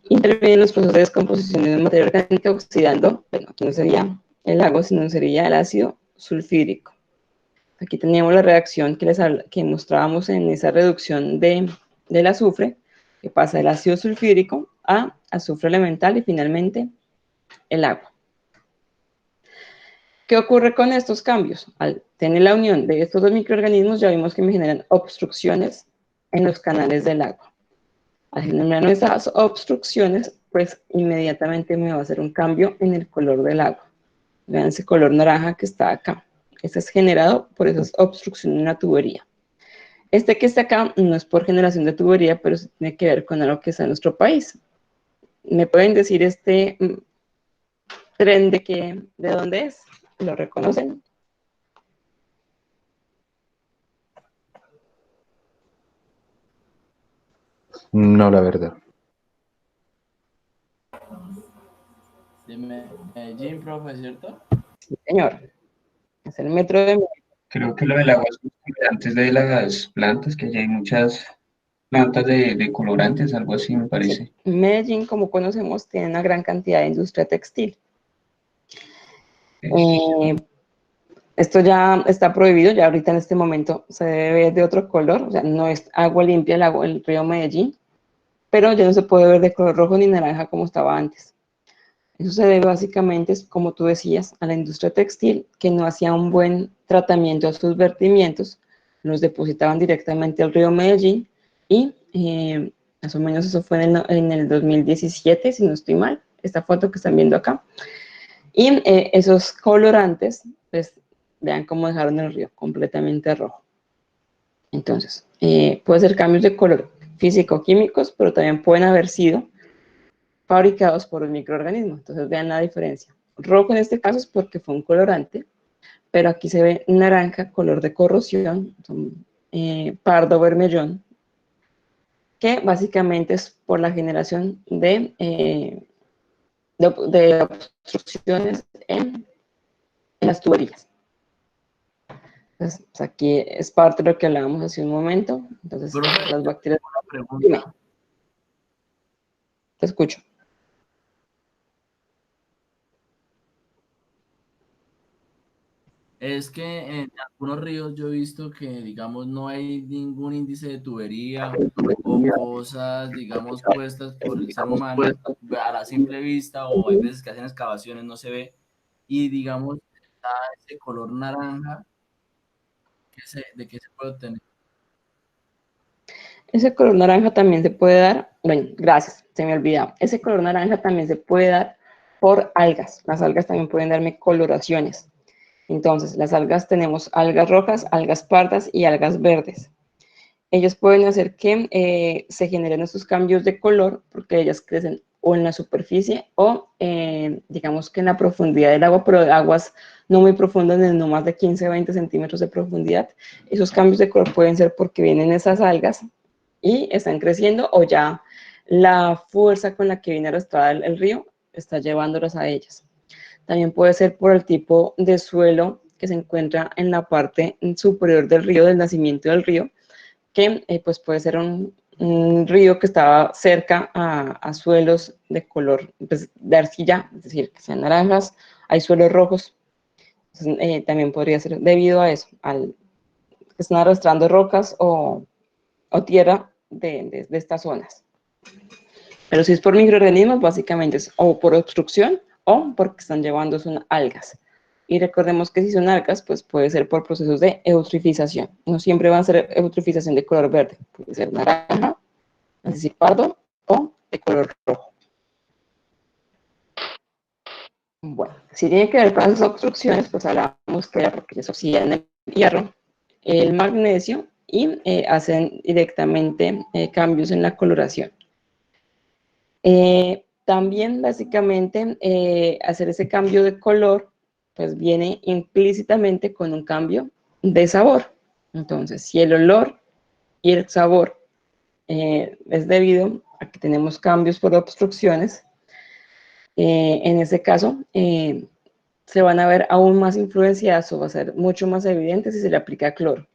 Intervienen los procesos de descomposición de materia orgánica oxidando, bueno, aquí no sería el agua, sino sería el ácido sulfídrico. Aquí teníamos la reacción que mostrábamos en esa reducción del azufre, que pasa del ácido sulfídrico a azufre elemental y finalmente el agua. ¿Qué ocurre con estos cambios? Al tener la unión de estos dos microorganismos, ya vimos que me generan obstrucciones en los canales del agua. Al generar esas obstrucciones, pues inmediatamente me va a hacer un cambio en el color del agua. Vean ese color naranja que está acá. Este es generado por esas obstrucciones en la tubería. Este que está acá no es por generación de tubería, pero sí tiene que ver con algo que está en nuestro país. ¿Me pueden decir este tren de dónde es? ¿Lo reconocen? No, la verdad. De Medellín, profe, ¿cierto? Sí, señor. Es el metro de Medellín. Creo que lo del agua es antes de las plantas, que ya hay muchas plantas de colorantes, algo así me parece. Sí. Medellín, como conocemos, tiene una gran cantidad de industria textil. Esto ya está prohibido, ya ahorita en este momento se debe ver de otro color, o sea, no es agua limpia el río Medellín, pero ya no se puede ver de color rojo ni naranja como estaba antes. Eso se debe básicamente, como tú decías, a la industria textil que no hacía un buen tratamiento a sus vertimientos, los depositaban directamente al río Medellín y más o menos eso fue en el 2017, si no estoy mal, esta foto que están viendo acá. Y esos colorantes, pues vean cómo dejaron el río completamente rojo. Entonces, puede ser cambios de color físico-químicos, pero también pueden haber sido fabricados por un microorganismo. Entonces, vean la diferencia. Rojo en este caso es porque fue un colorante, pero aquí se ve naranja, color de corrosión, pardo vermellón, que básicamente es por la generación de obstrucciones en las tuberías. Entonces, pues aquí es parte de lo que hablábamos hace un momento. Entonces, Profe, las bacterias... una pregunta. Dime. Te escucho. Es que en algunos ríos yo he visto que, digamos, no hay ningún índice de tubería o cosas, digamos, puestas por el ser humano a la simple vista, o hay veces que hacen excavaciones, no se ve, y digamos, está ese color naranja, ¿de qué se puede obtener? Ese color naranja también se puede dar, bueno, gracias, se me olvidaba. Ese color naranja también se puede dar por algas. Las algas también pueden darme coloraciones. Entonces, las algas tenemos algas rojas, algas pardas y algas verdes. Ellos pueden hacer que se generen esos cambios de color porque ellas crecen o en la superficie o digamos que en la profundidad del agua, pero de aguas no muy profundas, no más de 15 o 20 centímetros de profundidad. Esos cambios de color pueden ser porque vienen esas algas y están creciendo o ya la fuerza con la que viene arrastrada el río está llevándolas a ellas. También puede ser por el tipo de suelo que se encuentra en la parte superior del río, del nacimiento del río, que pues puede ser un río que estaba cerca a suelos de color pues, de arcilla, es decir, que sean naranjas, hay suelos rojos. Entonces, también podría ser debido a eso, al que están arrastrando rocas o o tierra de estas zonas. Pero si es por microorganismos, básicamente es o por obstrucción o porque están llevando son algas. Y recordemos que si son algas, pues puede ser por procesos de eutrofización. No siempre van a ser eutrofización de color verde, puede ser naranja, es decir, pardo, o de color rojo. Bueno, si tiene que ver con las obstrucciones, pues hablamos que era porque ellos oxidan el hierro, el magnesio y hacen directamente cambios en la coloración. También básicamente hacer ese cambio de color pues viene implícitamente con un cambio de sabor. Entonces, si el olor y el sabor es debido a que tenemos cambios por obstrucciones, en ese caso se van a ver aún más influenciadas o va a ser mucho más evidente si se le aplica cloro.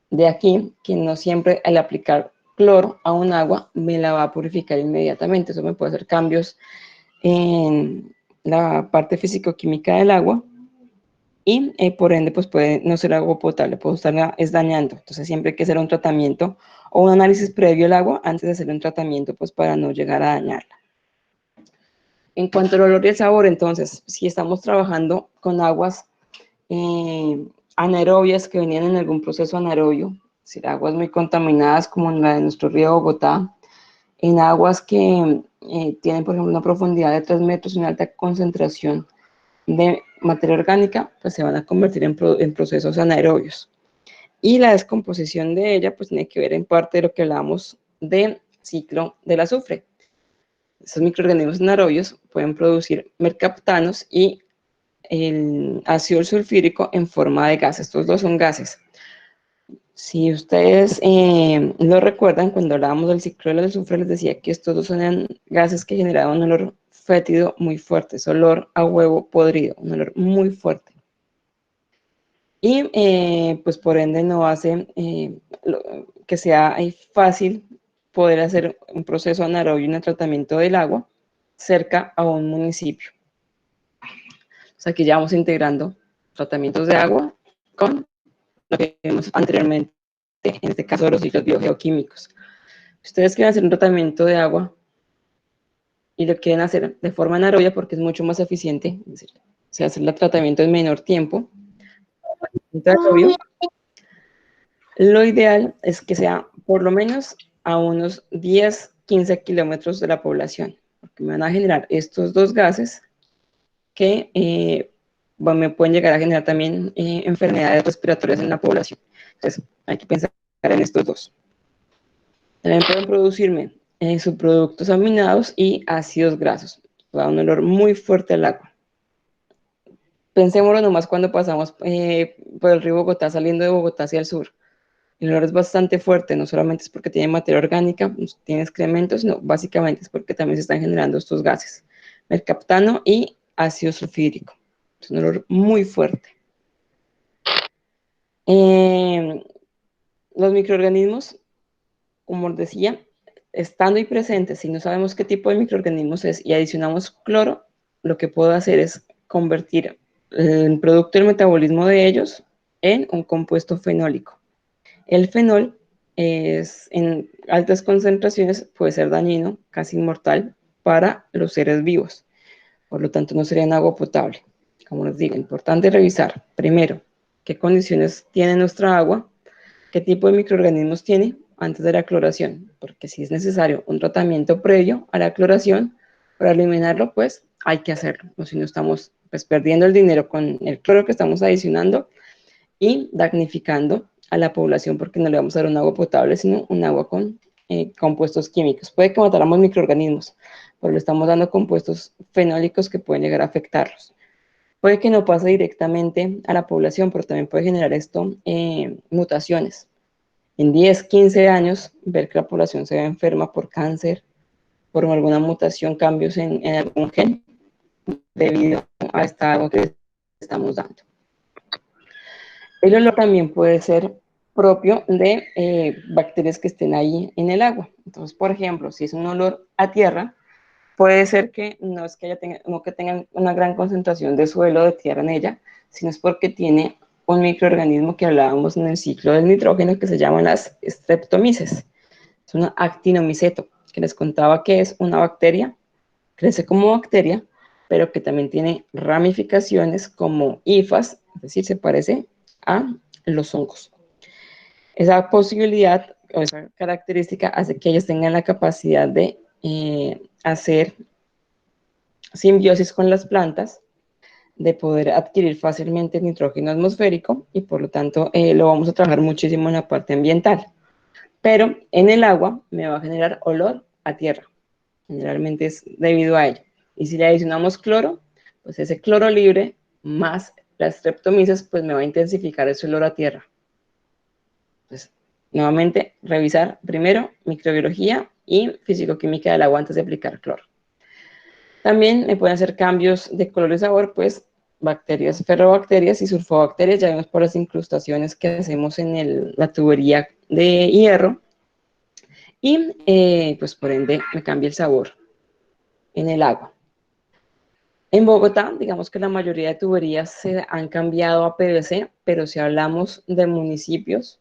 De aquí que no siempre al aplicar cloro a un agua me la va a purificar inmediatamente. Eso me puede hacer cambios en la parte físico-química del agua y por ende pues puede no ser agua potable, puede estarla dañando. Entonces siempre hay que hacer un tratamiento o un análisis previo al agua antes de hacer un tratamiento pues para no llegar a dañarla. En cuanto al olor y el sabor, entonces si estamos trabajando con aguas anaerobias que venían en algún proceso anaerobio, es decir, aguas muy contaminadas como la de nuestro río Bogotá, en aguas que tienen, por ejemplo, una profundidad de 3 metros y una alta concentración de materia orgánica, pues se van a convertir en procesos anaerobios. Y la descomposición de ella, pues tiene que ver en parte de lo que hablábamos del ciclo del azufre. Esos microorganismos anaerobios pueden producir mercaptanos y el ácido sulfúrico en forma de gas. Estos dos son gases. Si ustedes lo recuerdan, cuando hablábamos del ciclo del azufre, les decía que estos dos son gases que generaban un olor fétido muy fuerte, es olor a huevo podrido, un olor muy fuerte. Y pues por ende no hace que sea fácil poder hacer un proceso anaerobio en el tratamiento del agua cerca a un municipio. O sea, aquí ya vamos integrando tratamientos de agua con lo que vimos anteriormente, en este caso de los ciclos biogeoquímicos. Si ustedes quieren hacer un tratamiento de agua y lo quieren hacer de forma anaerobia porque es mucho más eficiente, es decir, se hace el tratamiento en menor tiempo, lo ideal es que sea por lo menos a unos 10, 15 kilómetros de la población, porque me van a generar estos dos gases que bueno, me pueden llegar a generar también enfermedades respiratorias en la población. Entonces, hay que pensar en estos dos. También pueden producirme subproductos aminados y ácidos grasos. Da un olor muy fuerte al agua. Pensémoslo nomás cuando pasamos por el río Bogotá, saliendo de Bogotá hacia el sur. El olor es bastante fuerte, no solamente es porque tiene materia orgánica, tiene excrementos, sino básicamente es porque también se están generando estos gases, mercaptano y ácido sulfúrico. Es un olor muy fuerte. Los microorganismos, como les decía, estando ahí presentes, si no sabemos qué tipo de microorganismos es y adicionamos cloro, lo que puedo hacer es convertir el producto del metabolismo de ellos en un compuesto fenólico. El fenol en altas concentraciones puede ser dañino, casi mortal, para los seres vivos. Por lo tanto, no sería en agua potable. Como les digo, importante revisar, primero, qué condiciones tiene nuestra agua, qué tipo de microorganismos tiene antes de la cloración, porque si es necesario un tratamiento previo a la cloración, para eliminarlo, pues hay que hacerlo. O si no estamos pues, perdiendo el dinero con el cloro que estamos adicionando y damnificando a la población porque no le vamos a dar un agua potable, sino un agua con compuestos químicos. Puede que matáramos microorganismos, pero le estamos dando compuestos fenólicos que pueden llegar a afectarlos. Puede que no pase directamente a la población, pero también puede generar esto mutaciones. En 10, 15 años, ver que la población se ve enferma por cáncer, por alguna mutación, cambios en algún gen, debido a esta agua que estamos dando. El olor también puede ser propio de bacterias que estén ahí en el agua. Entonces, por ejemplo, si es un olor a tierra, puede ser que no es que no que tengan una gran concentración de suelo de tierra en ella, sino es porque tiene un microorganismo que hablábamos en el ciclo del nitrógeno que se llaman las streptomyces. Es un actinomiceto, que les contaba que es una bacteria, crece como bacteria, pero que también tiene ramificaciones como hifas, es decir, se parece a los hongos. Esa posibilidad o esa característica hace que ellos tengan la capacidad de hacer simbiosis con las plantas, de poder adquirir fácilmente nitrógeno atmosférico y por lo tanto lo vamos a trabajar muchísimo en la parte ambiental. Pero en el agua me va a generar olor a tierra. Generalmente es debido a ello. Y si le adicionamos cloro, pues ese cloro libre más las streptomyces, pues me va a intensificar ese olor a tierra. Entonces, nuevamente, revisar primero microbiología y fisicoquímica del agua antes de aplicar cloro. También me pueden hacer cambios de color y sabor, pues bacterias, ferrobacterias y sulfobacterias, ya vemos por las incrustaciones que hacemos en la tubería de hierro. Y pues por ende me cambia el sabor en el agua. En Bogotá, digamos que la mayoría de tuberías se han cambiado a PVC, pero si hablamos de municipios,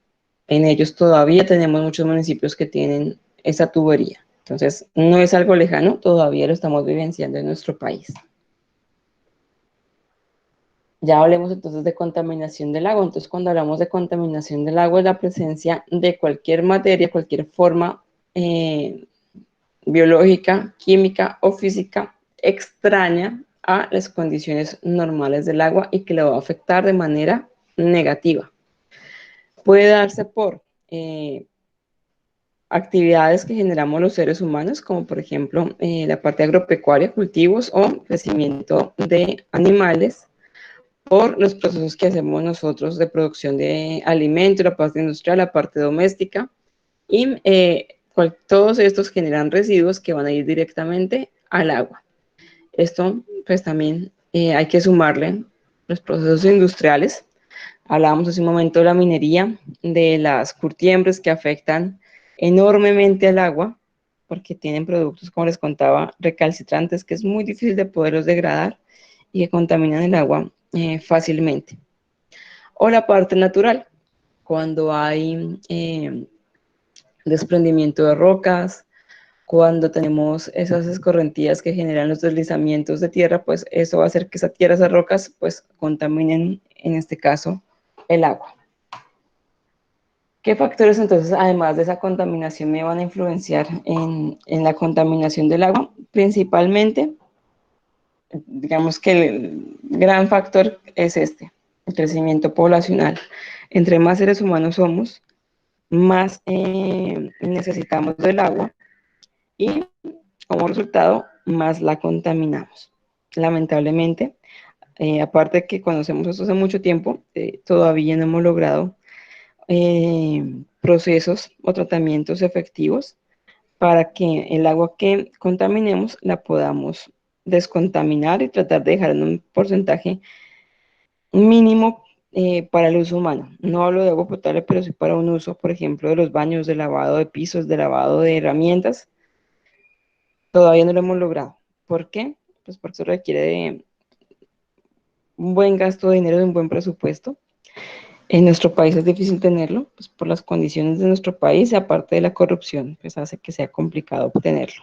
en ellos todavía tenemos muchos municipios que tienen esa tubería. Entonces, no es algo lejano, todavía lo estamos vivenciando en nuestro país. Ya hablemos entonces de contaminación del agua. Entonces, cuando hablamos de contaminación del agua, es la presencia de cualquier materia, cualquier forma biológica, química o física extraña a las condiciones normales del agua y que le va a afectar de manera negativa. Puede darse por actividades que generamos los seres humanos, como por ejemplo la parte agropecuaria, cultivos o crecimiento de animales, por los procesos que hacemos nosotros de producción de alimentos, la parte industrial, la parte doméstica, y todos estos generan residuos que van a ir directamente al agua. Esto, pues también hay que sumarle los procesos industriales. Hablábamos hace un momento de la minería, de las curtiembres que afectan enormemente al agua, porque tienen productos, como les contaba, recalcitrantes, que es muy difícil de poderlos degradar y que contaminan el agua fácilmente. O la parte natural, cuando hay desprendimiento de rocas, cuando tenemos esas escorrentías que generan los deslizamientos de tierra, pues eso va a hacer que esa tierra, esas rocas, pues contaminen, en este caso, el agua. ¿Qué factores entonces, además de esa contaminación, me van a influenciar en la contaminación del agua? Principalmente, digamos que el gran factor es el crecimiento poblacional. Entre más seres humanos somos, más necesitamos del agua y como resultado más la contaminamos. Lamentablemente, aparte de que conocemos esto hace mucho tiempo, todavía no hemos logrado procesos o tratamientos efectivos para que el agua que contaminemos la podamos descontaminar y tratar de dejar en un porcentaje mínimo para el uso humano. No hablo de agua potable, pero sí para un uso, por ejemplo, de los baños, de lavado de pisos, de lavado de herramientas. Todavía no lo hemos logrado. ¿Por qué? Pues porque eso requiere de un buen gasto de dinero, de un buen presupuesto. En nuestro país es difícil tenerlo, pues por las condiciones de nuestro país y aparte de la corrupción, pues hace que sea complicado obtenerlo.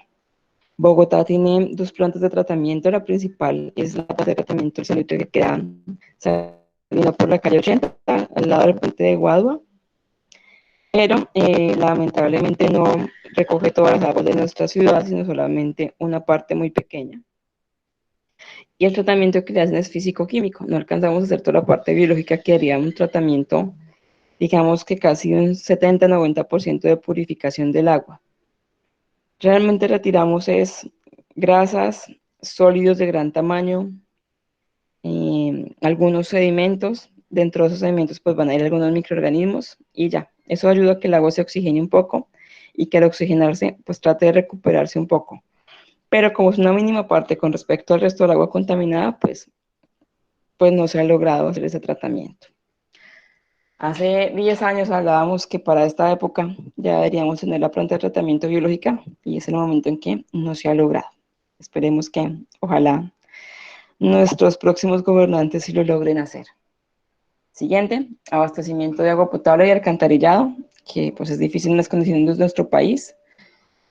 Bogotá tiene 2 plantas de tratamiento, la principal es la planta de tratamiento del salitre que queda saliendo por la calle 80, al lado del puente de Guadua, pero lamentablemente no recoge todas las aguas de nuestra ciudad, sino solamente una parte muy pequeña. Y el tratamiento que le hacen es físico-químico, no alcanzamos a hacer toda la parte biológica que haría un tratamiento, digamos que casi un 70-90% de purificación del agua. Realmente retiramos grasas, sólidos de gran tamaño, algunos sedimentos. Dentro de esos sedimentos pues van a ir algunos microorganismos y ya. Eso ayuda a que el agua se oxigene un poco y que al oxigenarse pues trate de recuperarse un poco. Pero como es una mínima parte con respecto al resto del agua contaminada, pues no se ha logrado hacer ese tratamiento. Hace 10 años hablábamos que para esta época ya deberíamos tener la planta de tratamiento biológica y es el momento en que no se ha logrado. Esperemos que, ojalá, nuestros próximos gobernantes sí lo logren hacer. Siguiente, abastecimiento de agua potable y alcantarillado, que pues es difícil en las condiciones de nuestro país.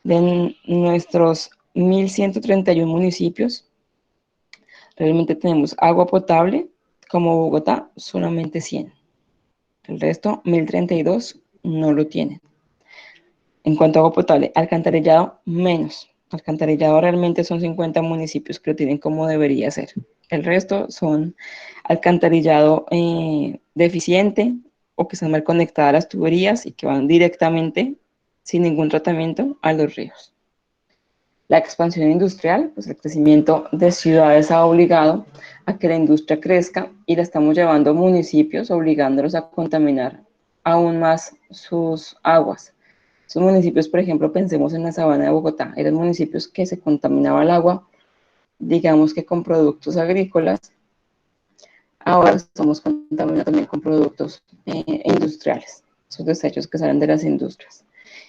De nuestros 1.131 municipios, realmente tenemos agua potable, como Bogotá, solamente 100. El resto, 1.032, no lo tienen. En cuanto a agua potable, alcantarillado, menos. Alcantarillado realmente son 50 municipios que lo tienen como debería ser. El resto son alcantarillado deficiente o que están mal conectadas las tuberías y que van directamente, sin ningún tratamiento, a los ríos. La expansión industrial, pues el crecimiento de ciudades ha obligado a que la industria crezca y la estamos llevando a municipios, obligándolos a contaminar aún más sus aguas. Esos municipios, por ejemplo, pensemos en la Sabana de Bogotá, eran municipios que se contaminaba el agua, digamos que con productos agrícolas. Ahora estamos contaminando también con productos industriales, esos desechos que salen de las industrias.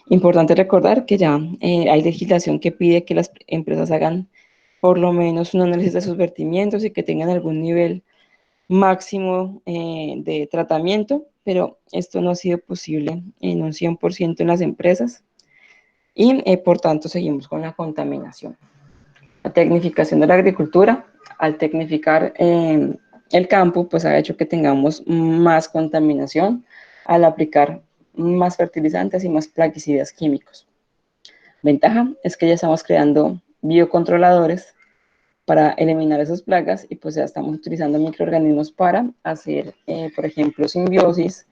Importante recordar que ya hay legislación que pide que las empresas hagan por lo menos un análisis de sus vertimientos y que tengan algún nivel máximo de tratamiento, pero esto no ha sido posible en un 100% en las empresas y por tanto seguimos con la contaminación. La tecnificación de la agricultura, al tecnificar el campo, pues ha hecho que tengamos más contaminación al aplicar más fertilizantes y más plaguicidas químicos. Ventaja es que ya estamos creando biocontroladores para eliminar esas plagas y pues ya estamos utilizando microorganismos para hacer, por ejemplo, simbiosis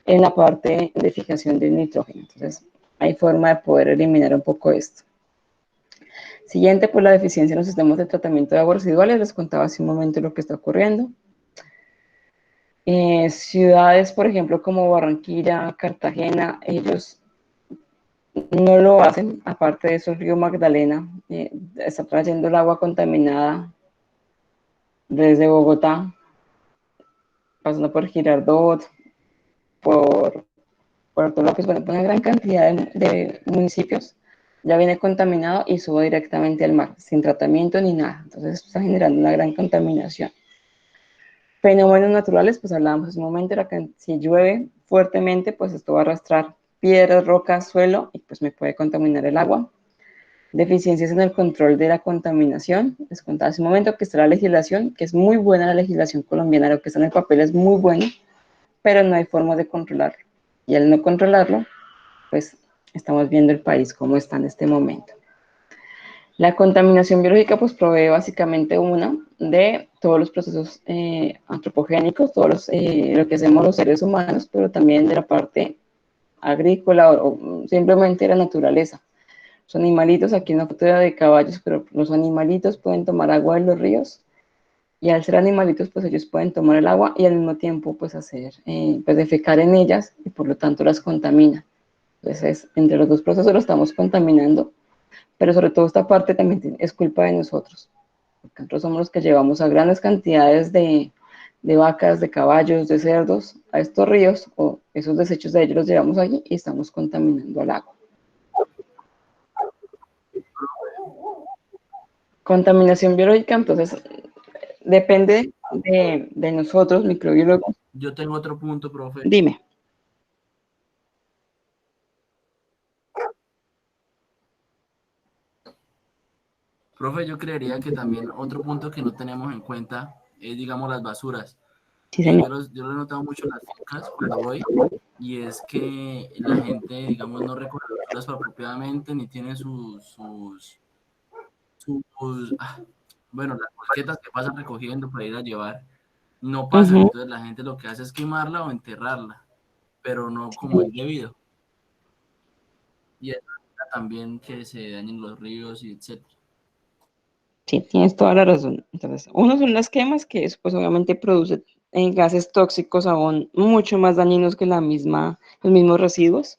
en la parte de fijación del nitrógeno. Entonces, hay forma de poder eliminar un poco esto. Siguiente, pues la deficiencia en los sistemas de tratamiento de aguas residuales. Les contaba hace un momento lo que está ocurriendo. Ciudades, por ejemplo, como Barranquilla, Cartagena, ellos no lo hacen. Aparte de eso, el río Magdalena está trayendo el agua contaminada desde Bogotá, pasando por Girardot, por Puerto López, bueno, por una gran cantidad de municipios, ya viene contaminado y sube directamente al mar, sin tratamiento ni nada. Entonces, esto está generando una gran contaminación. Fenómenos naturales, pues hablábamos hace un momento, era que si llueve fuertemente, pues esto va a arrastrar piedras, rocas, suelo, y pues me puede contaminar el agua. Deficiencias en el control de la contaminación. Les contaba hace un momento que está la legislación, que es muy buena la legislación colombiana, lo que está en el papel es muy bueno, pero no hay forma de controlarlo. Y al no controlarlo, pues estamos viendo el país como está en este momento. La contaminación biológica pues provee básicamente una de todos los procesos antropogénicos, lo que hacemos los seres humanos, pero también de la parte agrícola o simplemente de la naturaleza. Los animalitos, aquí una foto de caballos, pero los animalitos pueden tomar agua de los ríos y al ser animalitos pues ellos pueden tomar el agua y al mismo tiempo pues hacer, pues defecar en ellas y por lo tanto las contamina. Entonces, entre los dos procesos lo estamos contaminando, pero sobre todo esta parte también es culpa de nosotros, porque nosotros somos los que llevamos a grandes cantidades de vacas, de caballos, de cerdos a estos ríos, o esos desechos de ellos los llevamos allí y estamos contaminando al agua. Contaminación biológica, entonces, depende de nosotros, microbiólogos. Yo tengo otro punto, profe. Dime. Profe, yo creería que también otro punto que no tenemos en cuenta es, digamos, las basuras. Sí, señor. Yo lo he notado mucho en las fincas cuando voy, y es que la gente, digamos, no recoge las basuras apropiadamente, ni tiene bueno, las bolquetas que pasan recogiendo para ir a llevar, no pasan. Entonces la gente lo que hace es quemarla o enterrarla, pero no como es debido. Y eso también que se dañen los ríos y etcétera. Sí, tienes toda la razón. Entonces, uno son las quemas, que eso pues obviamente produce gases tóxicos aún mucho más dañinos que los mismos residuos.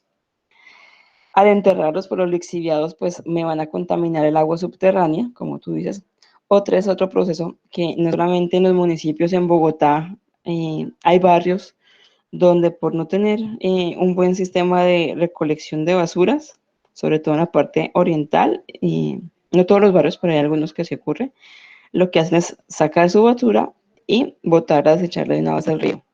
Al enterrarlos por los lixiviados, pues me van a contaminar el agua subterránea, como tú dices. Otro proceso que no solamente en los municipios en Bogotá hay barrios donde por no tener un buen sistema de recolección de basuras, sobre todo en la parte oriental, no todos los barrios, pero hay algunos que se ocurre, lo que hacen es sacar su basura y botarla, desecharla de una vez al río.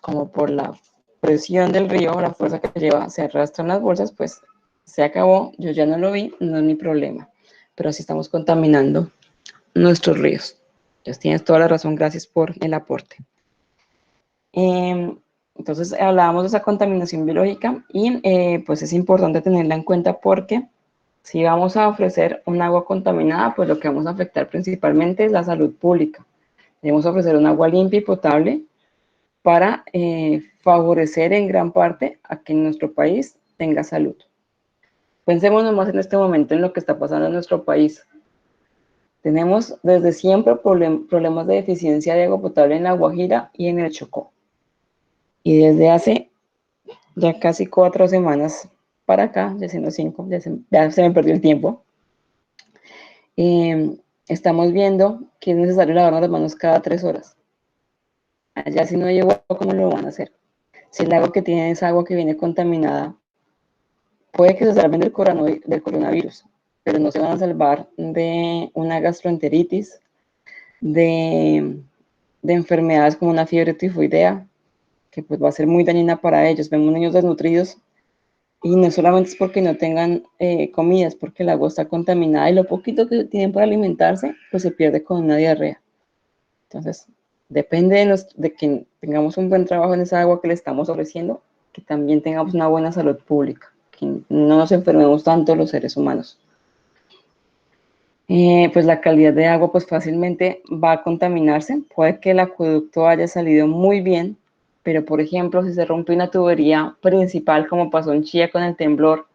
como por la presión del río, la fuerza que lleva, se arrastran las bolsas, pues se acabó, yo ya no lo vi, no es mi problema. Pero así estamos contaminando nuestros ríos. Entonces tienes toda la razón, gracias por el aporte. Entonces hablábamos de esa contaminación biológica y pues es importante tenerla en cuenta porque si vamos a ofrecer un agua contaminada, pues lo que vamos a afectar principalmente es la salud pública. Debemos ofrecer un agua limpia y potable para favorecer en gran parte a que nuestro país tenga salud. Pensemos nomás en este momento en lo que está pasando en nuestro país. Tenemos desde siempre problemas de deficiencia de agua potable en La Guajira y en el Chocó. Y desde hace ya casi 4 semanas para acá, ya siendo 5, ya se me perdió el tiempo, estamos viendo que es necesario lavarnos las manos cada 3 horas. Allá si no llegó, ¿cómo lo van a hacer? Si el agua que tienen es agua que viene contaminada, puede que se salven del coronavirus, pero no se van a salvar de una gastroenteritis, de enfermedades como una fiebre tifoidea, que pues va a ser muy dañina para ellos. Vemos niños desnutridos y no solamente es porque no tengan comidas, porque el agua está contaminada y lo poquito que tienen para alimentarse, pues se pierde con una diarrea. Entonces, depende de que tengamos un buen trabajo en esa agua que le estamos ofreciendo, que también tengamos una buena salud pública, que no nos enfermemos tanto los seres humanos. Pues la calidad de agua pues fácilmente va a contaminarse. Puede que el acueducto haya salido muy bien, pero por ejemplo, si se rompe una tubería principal, como pasó en Chía con el temblor,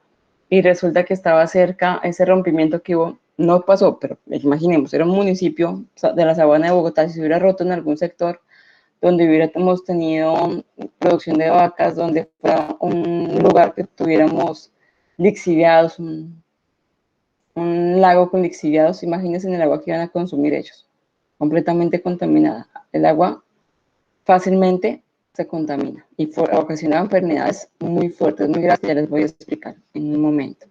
y resulta que estaba cerca ese rompimiento que hubo, no pasó, pero imaginemos, era un municipio de la sabana de Bogotá, si se hubiera roto en algún sector donde hubiéramos tenido producción de vacas, donde fuera un lugar que tuviéramos lixiviados, un lago con lixiviados, imagínense en el agua que iban a consumir ellos, completamente contaminada. El agua fácilmente se contamina y ocasiona enfermedades muy fuertes, muy graves, que ya les voy a explicar en un momento.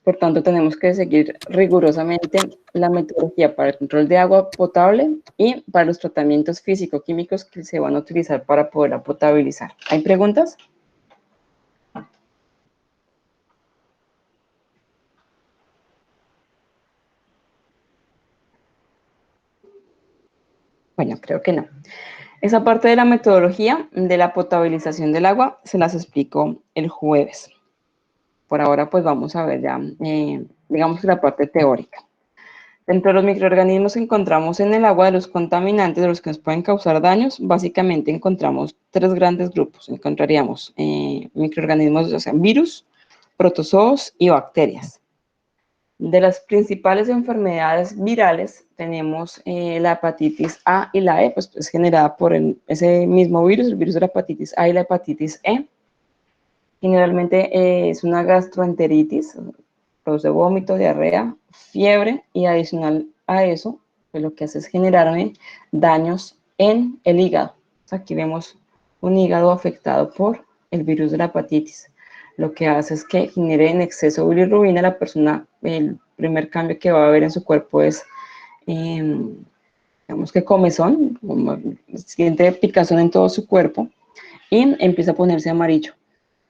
Por tanto, tenemos que seguir rigurosamente la metodología para el control de agua potable y para los tratamientos físico-químicos que se van a utilizar para poderla potabilizar. ¿Hay preguntas? Bueno, creo que no. Esa parte de la metodología de la potabilización del agua se las explico el jueves. Por ahora, pues vamos a ver ya, digamos que la parte teórica. Dentro de los microorganismos que encontramos en el agua, de los contaminantes, de los que nos pueden causar daños, básicamente encontramos 3 grandes grupos. Encontraríamos microorganismos, o sea, virus, protozoos y bacterias. De las principales enfermedades virales tenemos la hepatitis A y la E, pues es generada por ese mismo virus, el virus de la hepatitis A y la hepatitis E. Generalmente es una gastroenteritis, produce vómito, diarrea, fiebre y adicional a eso, pues lo que hace es generarme daños en el hígado. Aquí vemos un hígado afectado por el virus de la hepatitis. Lo que hace es que genere en exceso bilirrubina. La persona, el primer cambio que va a haber en su cuerpo es, digamos que comezón, siente picazón en todo su cuerpo y empieza a ponerse amarillo.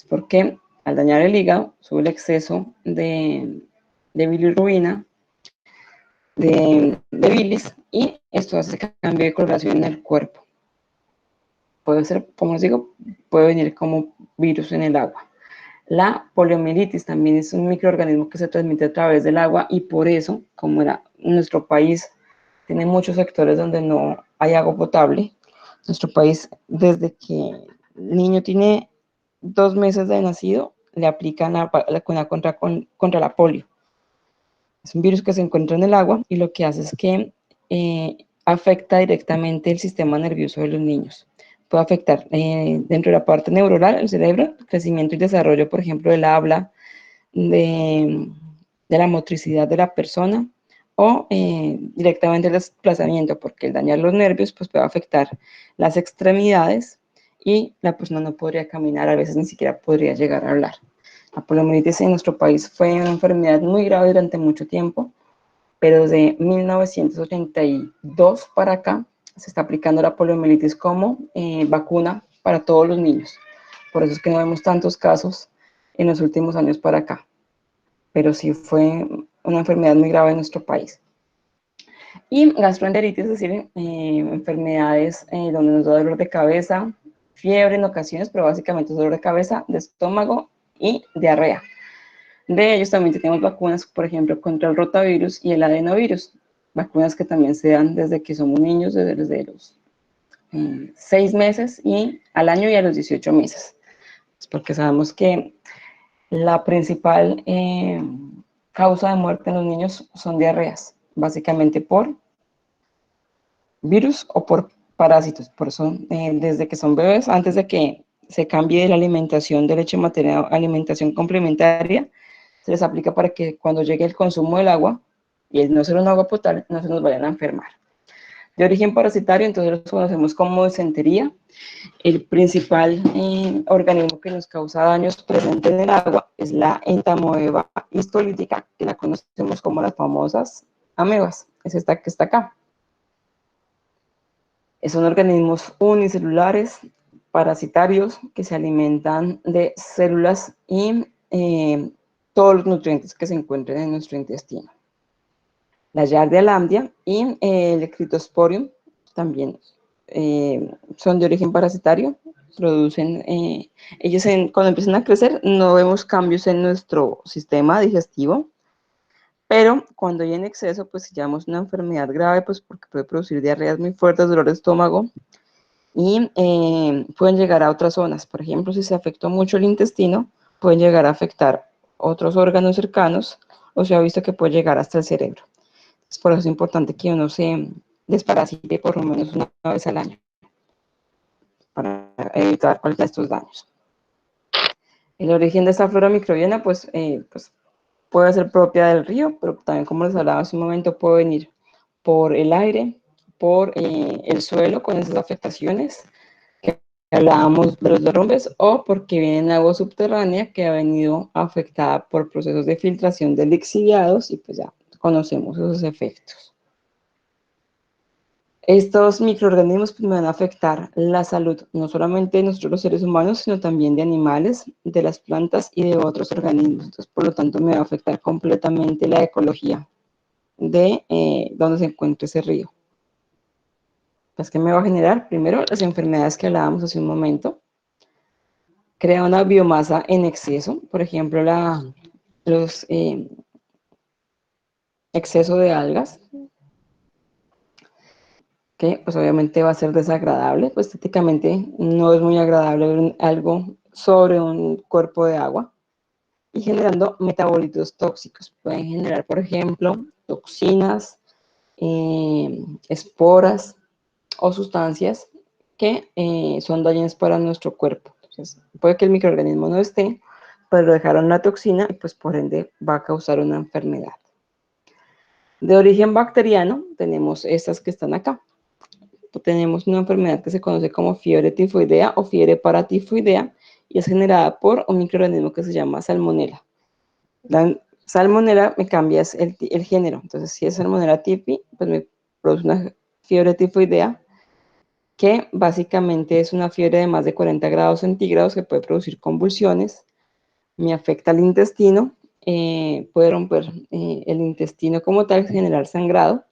Porque al dañar el hígado sube el exceso de bilirrubina, de bilis, y esto hace cambio de coloración en el cuerpo. Puede ser, como les digo, puede venir como virus en el agua. La poliomielitis también es un microorganismo que se transmite a través del agua y por eso, como era nuestro país, tiene muchos sectores donde no hay agua potable. Nuestro país, desde que el niño tiene 2 meses de nacido, le aplican la vacuna contra la polio. Es un virus que se encuentra en el agua y lo que hace es que afecta directamente el sistema nervioso de los niños. Puede afectar dentro de la parte neuronal, el cerebro, el crecimiento y desarrollo, por ejemplo, del habla, de la motricidad de la persona o directamente el desplazamiento, porque el dañar los nervios pues, puede afectar las extremidades y la persona no podría caminar, a veces ni siquiera podría llegar a hablar. La poliomielitis en nuestro país fue una enfermedad muy grave durante mucho tiempo, pero desde 1982 para acá se está aplicando la poliomielitis como vacuna para todos los niños. Por eso es que no vemos tantos casos en los últimos años para acá. Pero sí fue una enfermedad muy grave en nuestro país. Y gastroenteritis, es decir, enfermedades donde nos da dolor de cabeza, fiebre en ocasiones, pero básicamente es dolor de cabeza, de estómago y diarrea. De ellos también tenemos vacunas, por ejemplo, contra el rotavirus y el adenovirus, vacunas que también se dan desde que somos niños, desde los 6 meses y al año y a los 18 meses. Porque sabemos que la principal causa de muerte en los niños son diarreas, básicamente por virus o por parásitos. Por eso, desde que son bebés, antes de que se cambie de la alimentación de leche materna a alimentación complementaria, se les aplica para que cuando llegue el consumo del agua, y el no ser un agua potable, no se nos vayan a enfermar. De origen parasitario, entonces los conocemos como disentería. El principal organismo que nos causa daños presente en el agua es la entamoeba histolítica, que la conocemos como las famosas amebas. Es esta que está acá. Son organismos unicelulares, parasitarios, que se alimentan de células y todos los nutrientes que se encuentren en nuestro intestino. La Giardia lambda y el Cryptosporium también son de origen parasitario, producen, ellos cuando empiezan a crecer no vemos cambios en nuestro sistema digestivo, pero cuando hay en exceso, pues si llamamos una enfermedad grave, pues porque puede producir diarreas muy fuertes, dolor de estómago, y pueden llegar a otras zonas. Por ejemplo, si se afectó mucho el intestino, pueden llegar a afectar otros órganos cercanos, o se ha visto que puede llegar hasta el cerebro. Por eso es importante que uno se desparasite por lo menos una vez al año para evitar cualquiera de estos daños. El origen de esta flora microbiana pues puede ser propia del río, pero también, como les hablaba hace un momento, puede venir por el aire, por el suelo con esas afectaciones que hablábamos de los derrumbes, o porque viene en agua subterránea que ha venido afectada por procesos de filtración de lixiviados, y pues ya conocemos esos efectos. Estos microorganismos pues, van a afectar la salud, no solamente de nosotros los seres humanos, sino también de animales, de las plantas y de otros organismos. Entonces, por lo tanto, me va a afectar completamente la ecología de donde se encuentra ese río. Pues, ¿qué me va a generar? Primero, las enfermedades que hablábamos hace un momento. Crea una biomasa en exceso, por ejemplo, los exceso de algas, que pues obviamente va a ser desagradable, pues estéticamente no es muy agradable ver algo sobre un cuerpo de agua, y generando metabolitos tóxicos. Pueden generar, por ejemplo, toxinas, esporas o sustancias que son dañinas para nuestro cuerpo. Entonces, puede que el microorganismo no esté, pero dejaron la toxina y pues por ende va a causar una enfermedad. De origen bacteriano tenemos estas que están acá. Tenemos una enfermedad que se conoce como fiebre tifoidea o fiebre paratifoidea, y es generada por un microorganismo que se llama salmonela. La salmonela me cambia el género, entonces si es salmonela tipi, pues me produce una fiebre tifoidea, que básicamente es una fiebre de más de 40 grados centígrados que puede producir convulsiones, me afecta al intestino, puede romper el intestino como tal, generar sangrado,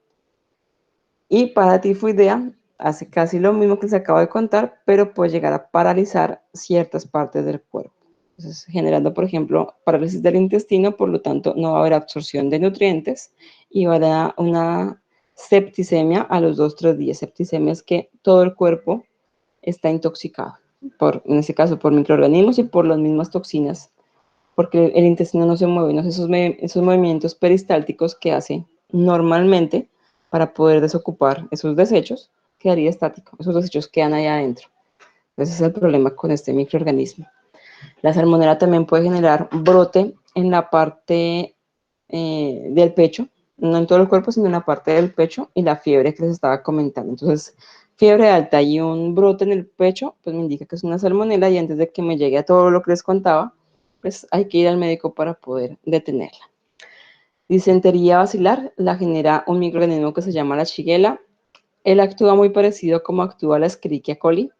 y paratifoidea hace casi lo mismo que les acabo de contar, pero puede llegar a paralizar ciertas partes del cuerpo. Entonces, generando, por ejemplo, parálisis del intestino, por lo tanto, no va a haber absorción de nutrientes y va a dar una septicemia a los 2-3 días. Septicemia es que todo el cuerpo está intoxicado, en este caso por microorganismos y por las mismas toxinas, porque el intestino no se mueve, no hace esos movimientos peristálticos que hace normalmente para poder desocupar esos desechos. Quedaría estático, esos desechos quedan allá adentro. Ese es el problema con este microorganismo. La salmonela también puede generar brote en la parte del pecho, no en todo el cuerpo, sino en la parte del pecho, y la fiebre que les estaba comentando. Entonces, fiebre alta y un brote en el pecho, pues me indica que es una salmonela, y antes de que me llegue a todo lo que les contaba, pues hay que ir al médico para poder detenerla. Disentería basilar la genera un microorganismo que se llama la Shigella Él actúa muy parecido como actúa la Escherichia coli,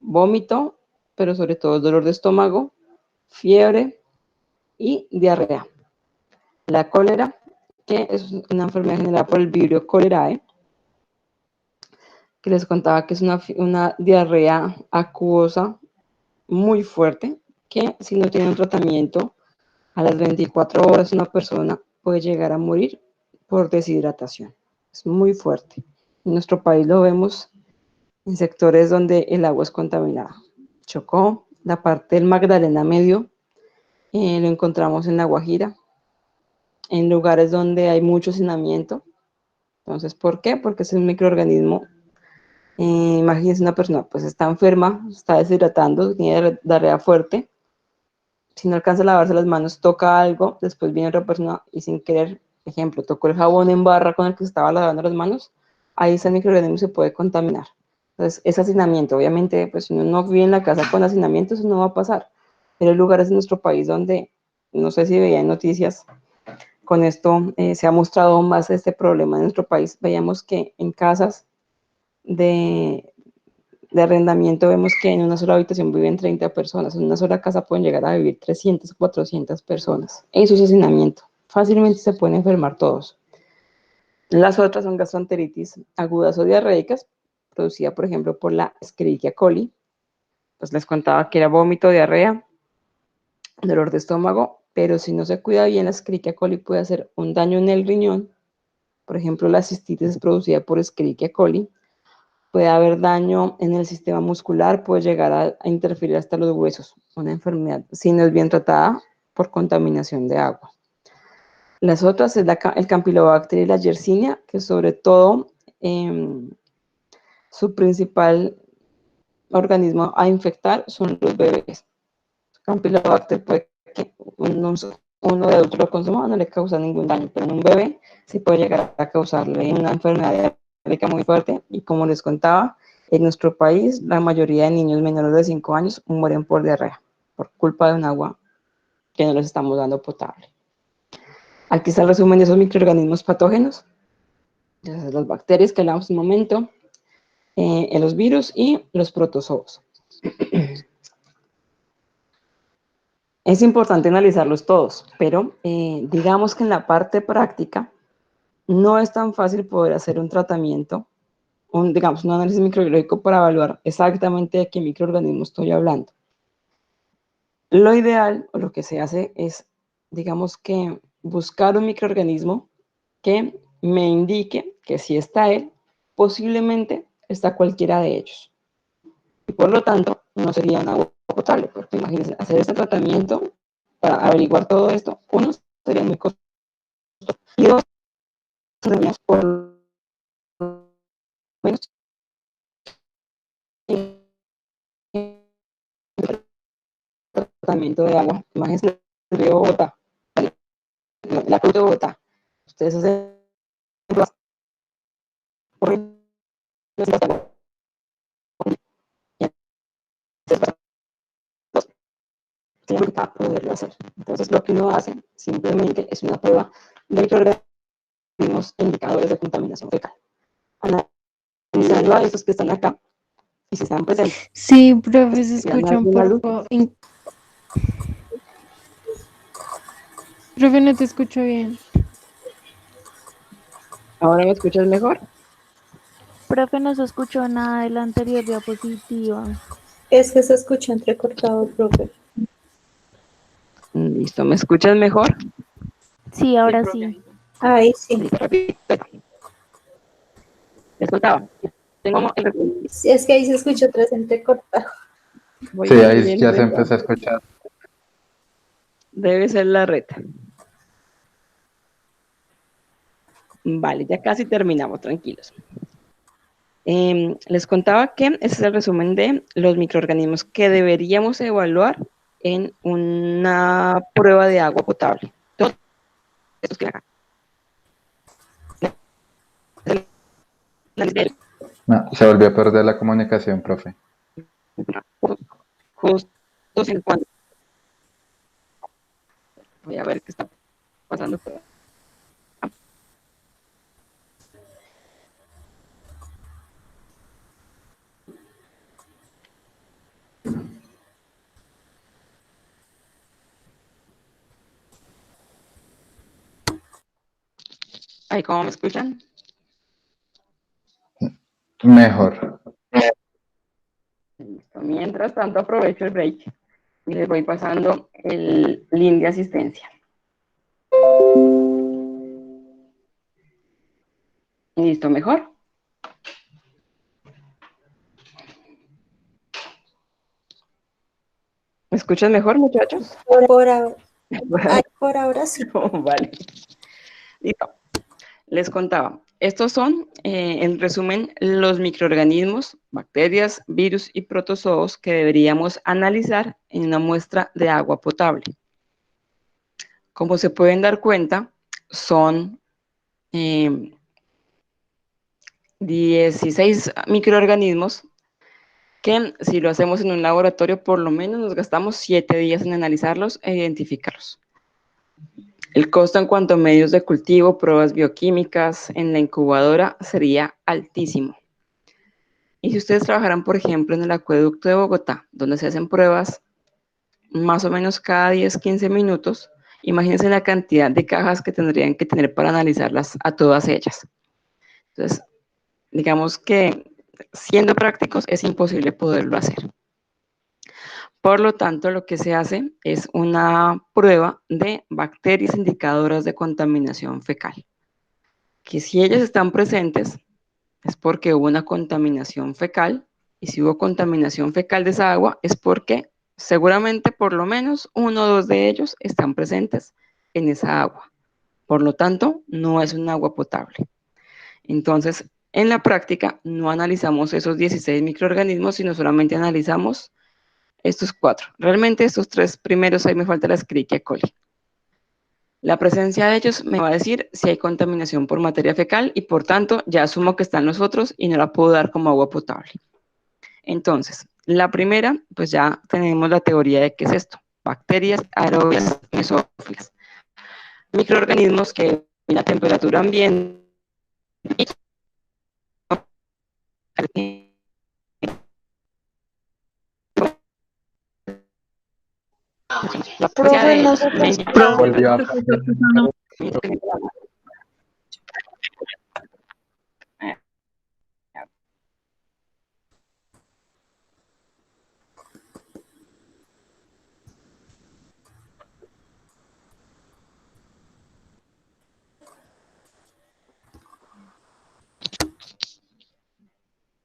vómito, pero sobre todo dolor de estómago, fiebre y diarrea. La cólera, que es una enfermedad generada por el Vibrio cholerae, que les contaba que es una diarrea acuosa muy fuerte, que si no tiene un tratamiento, a las 24 horas una persona puede llegar a morir por deshidratación. Es muy fuerte. En nuestro país lo vemos en sectores donde el agua es contaminada. Chocó, la parte del Magdalena Medio, lo encontramos en La Guajira, en lugares donde hay mucho hacinamiento. Entonces, ¿por qué? Porque es un microorganismo. Imagínense una persona, pues está enferma, está deshidratando, tiene diarrea fuerte. Si no alcanza a lavarse las manos, toca algo, después viene otra persona y sin querer, ejemplo, tocó el jabón en barra con el que se estaba lavando las manos, ahí ese microorganismo se puede contaminar. Entonces, es hacinamiento. Obviamente, pues si uno no vive en la casa con hacinamiento, eso no va a pasar. Pero hay lugares en nuestro país donde, no sé si veían noticias, con esto se ha mostrado más este problema en nuestro país. Veíamos que en casas de, de arrendamiento vemos que en una sola habitación viven 30 personas, en una sola casa pueden llegar a vivir 300, 400 personas. Eso es hacinamiento. Fácilmente se pueden enfermar todos. Las otras son gastroenteritis agudas o diarreicas, producida, por ejemplo, por la Escherichia coli. Pues les contaba que era vómito, diarrea, dolor de estómago, pero si no se cuida bien, la Escherichia coli puede hacer un daño en el riñón. Por ejemplo, la cistitis es producida por Escherichia coli. Puede haber daño en el sistema muscular, puede llegar a interferir hasta los huesos. Una enfermedad, si no es bien tratada, por contaminación de agua. Las otras es el Campylobacter y la Yersinia, que sobre todo su principal organismo a infectar son los bebés. Campylobacter puede que uno de adulto lo consuma, no le causa ningún daño, pero en un bebé sí puede llegar a causarle una enfermedad diarreica muy fuerte. Y como les contaba, en nuestro país la mayoría de niños menores de 5 años mueren por diarrea, por culpa de un agua que no les estamos dando potable. Aquí está el resumen de esos microorganismos patógenos, las bacterias que hablamos un momento, los virus y los protozoos. Es importante analizarlos todos, pero digamos que en la parte práctica no es tan fácil poder hacer un tratamiento, digamos, un análisis microbiológico para evaluar exactamente de qué microorganismo estoy hablando. Lo ideal, o lo que se hace es, digamos que buscar un microorganismo que me indique que si está él, posiblemente está cualquiera de ellos. Y por lo tanto, no sería un agua potable, porque imagínense, hacer este tratamiento para averiguar todo esto, uno, sería muy costoso, y dos, sería por lo menos tratamiento de agua. Imagínense el río Bogotá, la cruz de Bogotá. Ustedes hacen para poderlo hacer. Entonces, lo que uno hace simplemente es una prueba de microorganismos indicadores de contaminación fecal. Analizando a esos que están acá, y si están presentes, Sí, profe, se escucha un poco. Profe, no te escucho bien. ¿Ahora me escuchas mejor? Profe, no se escuchó nada de la anterior diapositiva. Es que se escucha entrecortado, profe. Listo, ¿me escuchas mejor? Sí, ahora sí. Ahí sí. Les contaba. Sí, es que ahí se escucha otra vez entrecortado. Sí, ahí ya se empezó a escuchar. Debe ser la red. Vale, ya casi terminamos, tranquilos. Les contaba que ese es el resumen de los microorganismos que deberíamos evaluar en una prueba de agua potable. Todos estos que acá. No, se volvió a perder la comunicación, profe. Justo en cuanto. Voy a ver qué está pasando. ¿Ahí cómo me escuchan? Mejor. Listo. Mientras tanto, aprovecho el break y les voy pasando el link de asistencia. Listo, mejor. ¿Me escuchan mejor, muchachos? Por ahora, por ahora sí. Vale. Listo. Les contaba, estos son, en resumen, los microorganismos, bacterias, virus y protozoos que deberíamos analizar en una muestra de agua potable. Como se pueden dar cuenta, son 16 microorganismos que si lo hacemos en un laboratorio, por lo menos nos gastamos 7 días en analizarlos e identificarlos. El costo en cuanto a medios de cultivo, pruebas bioquímicas en la incubadora sería altísimo. Y si ustedes trabajaran, por ejemplo, en el acueducto de Bogotá, donde se hacen pruebas más o menos cada 10, 15 minutos, imagínense la cantidad de cajas que tendrían que tener para analizarlas a todas ellas. Entonces, digamos que siendo prácticos es imposible poderlo hacer. Por lo tanto, lo que se hace es una prueba de bacterias indicadoras de contaminación fecal, que si ellas están presentes es porque hubo una contaminación fecal, y si hubo contaminación fecal de esa agua es porque seguramente por lo menos uno o dos de ellos están presentes en esa agua. Por lo tanto, no es un agua potable. Entonces, en la práctica no analizamos esos 16 microorganismos, sino solamente analizamos estos 4. Realmente estos 3 primeros, ahí me falta la Escherichia coli. La presencia de ellos me va a decir si hay contaminación por materia fecal y por tanto ya asumo que están los otros y no la puedo dar como agua potable. Entonces, la primera, pues ya tenemos la teoría de qué es esto. Bacterias aerobias mesófilas. Microorganismos que en la temperatura ambiente la presencia de No se ellos te me indica Volvió a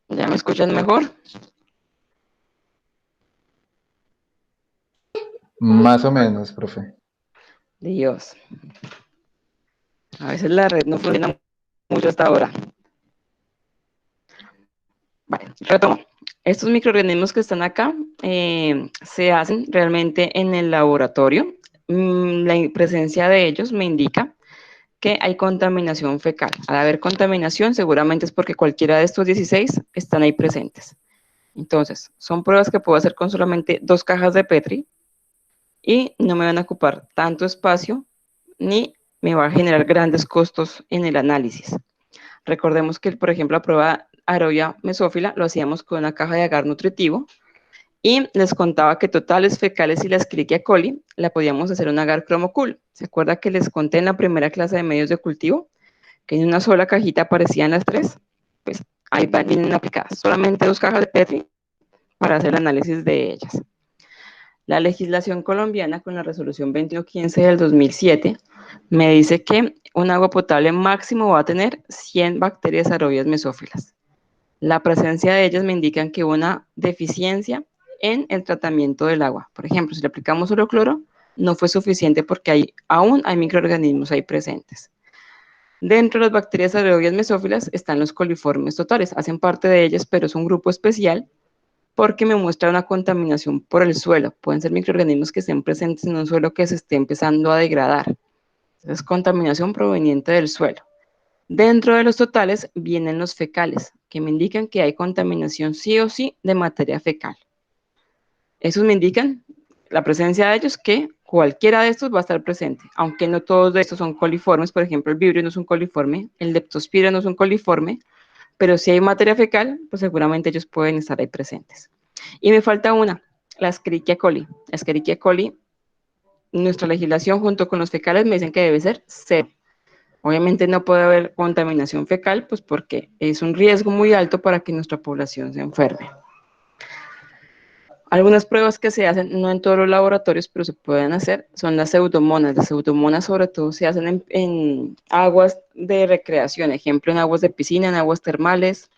¿Ya me escuchan mejor? más o menos, profe. Dios. A veces la red no funciona mucho hasta ahora. Vale, retomo. Estos microorganismos que están acá se hacen realmente en el laboratorio. La presencia de ellos me indica que hay contaminación fecal. Al haber contaminación, seguramente es porque cualquiera de estos 16 están ahí presentes. Entonces, son pruebas que puedo hacer con solamente 2 cajas de Petri y no me van a ocupar tanto espacio ni me va a generar grandes costos en el análisis. Recordemos que, por ejemplo, la prueba aerobia mesófila lo hacíamos con una caja de agar nutritivo y les contaba que totales fecales y la Escherichia coli la podíamos hacer un agar cromocool. ¿Se acuerda que les conté en la primera clase de medios de cultivo que en una sola cajita aparecían las 3? Pues ahí vienen aplicadas solamente 2 cajas de Petri para hacer el análisis de ellas. La legislación colombiana con la resolución 2115 del 2007 me dice que un agua potable máximo va a tener 100 bacterias aerobias mesófilas. La presencia de ellas me indican que hubo una deficiencia en el tratamiento del agua. Por ejemplo, si le aplicamos solo cloro, no fue suficiente porque aún hay microorganismos ahí presentes. Dentro de las bacterias aerobias mesófilas están los coliformes totales. Hacen parte de ellas, pero es un grupo especial porque me muestra una contaminación por el suelo. Pueden ser microorganismos que estén presentes en un suelo que se esté empezando a degradar. Es contaminación proveniente del suelo. Dentro de los totales vienen los fecales, que me indican que hay contaminación sí o sí de materia fecal. Esos me indican la presencia de ellos, que cualquiera de estos va a estar presente, aunque no todos de estos son coliformes. Por ejemplo, el vibrio no es un coliforme, el leptospira no es un coliforme, pero si hay materia fecal, pues seguramente ellos pueden estar ahí presentes. Y me falta una, la Escherichia coli. La Escherichia coli, nuestra legislación junto con los fecales me dicen que debe ser 0. Obviamente no puede haber contaminación fecal, pues porque es un riesgo muy alto para que nuestra población se enferme. Algunas pruebas que se hacen, no en todos los laboratorios, pero se pueden hacer, son las pseudomonas. Las pseudomonas sobre todo se hacen en aguas de recreación, ejemplo, en aguas de piscina, en aguas termales,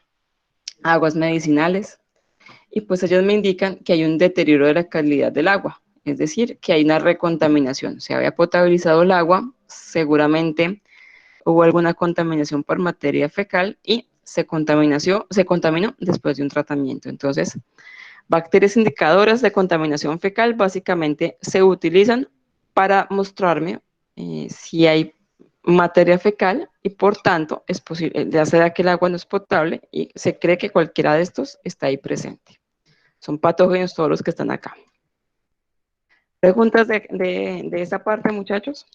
aguas medicinales. Y pues ellos me indican que hay un deterioro de la calidad del agua, es decir, que hay una recontaminación. Se había potabilizado el agua, seguramente hubo alguna contaminación por materia fecal y se contaminó después de un tratamiento. Entonces, bacterias indicadoras de contaminación fecal básicamente se utilizan para mostrarme si hay materia fecal y por tanto es posible, ya sea que el agua no es potable y se cree que cualquiera de estos está ahí presente. Son patógenos todos los que están acá. ¿Preguntas de esa parte, muchachos?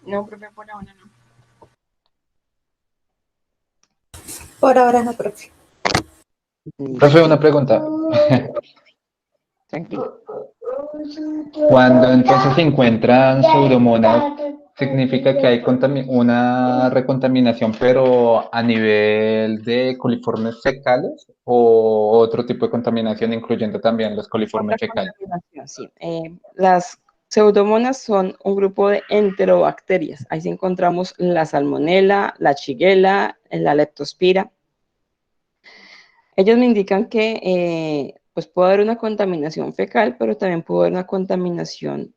No, profe, por ahora no. Por ahora no, profe. Profe, una pregunta. Tranquilo. Cuando entonces se encuentran pseudomonas, ¿significa que hay una recontaminación, pero a nivel de coliformes fecales o otro tipo de contaminación, incluyendo también los Otra coliformes fecales? contaminación, sí. Las pseudomonas son un grupo de enterobacterias. Ahí sí encontramos la salmonela, la shigella, la leptospira. Ellos me indican que pues puede haber una contaminación fecal, pero también puede haber una contaminación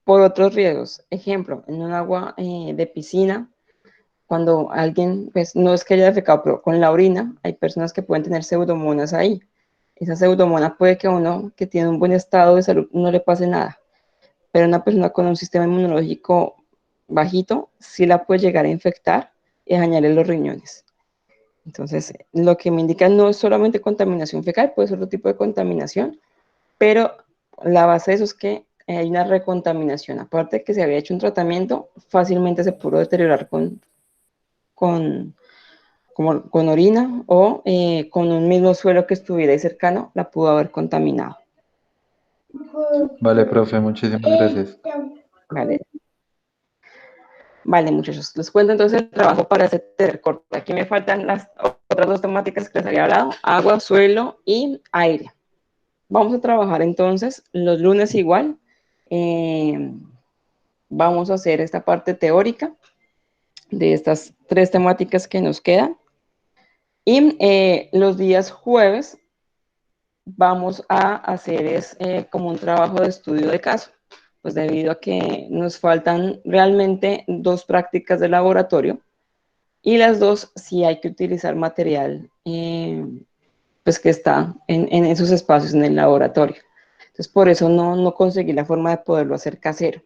por otros riesgos. Ejemplo, en un agua de piscina, cuando alguien, pues no es que haya defecado, pero con la orina, hay personas que pueden tener pseudomonas ahí. Esa pseudomona puede que a uno que tiene un buen estado de salud no le pase nada, pero una persona con un sistema inmunológico bajito sí la puede llegar a infectar y dañarle los riñones. Entonces, lo que me indica no es solamente contaminación fecal, puede ser otro tipo de contaminación, pero la base de eso es que hay una recontaminación. Aparte de que se había hecho un tratamiento, fácilmente se pudo deteriorar con, con orina o con un mismo suelo que estuviera ahí cercano, la pudo haber contaminado. Vale, profe, muchísimas gracias. Vale. Vale, muchachos, les cuento entonces el trabajo para hacer corte. Aquí me faltan las otras dos temáticas que les había hablado, agua, suelo y aire. Vamos a trabajar entonces los lunes igual. Vamos a hacer esta parte teórica de estas tres temáticas que nos quedan. Y los días jueves vamos a hacer como un trabajo de estudio de caso, pues debido a que nos faltan realmente dos prácticas de laboratorio y las dos sí hay que utilizar material pues que está en esos espacios en el laboratorio. Entonces por eso no conseguí la forma de poderlo hacer casero.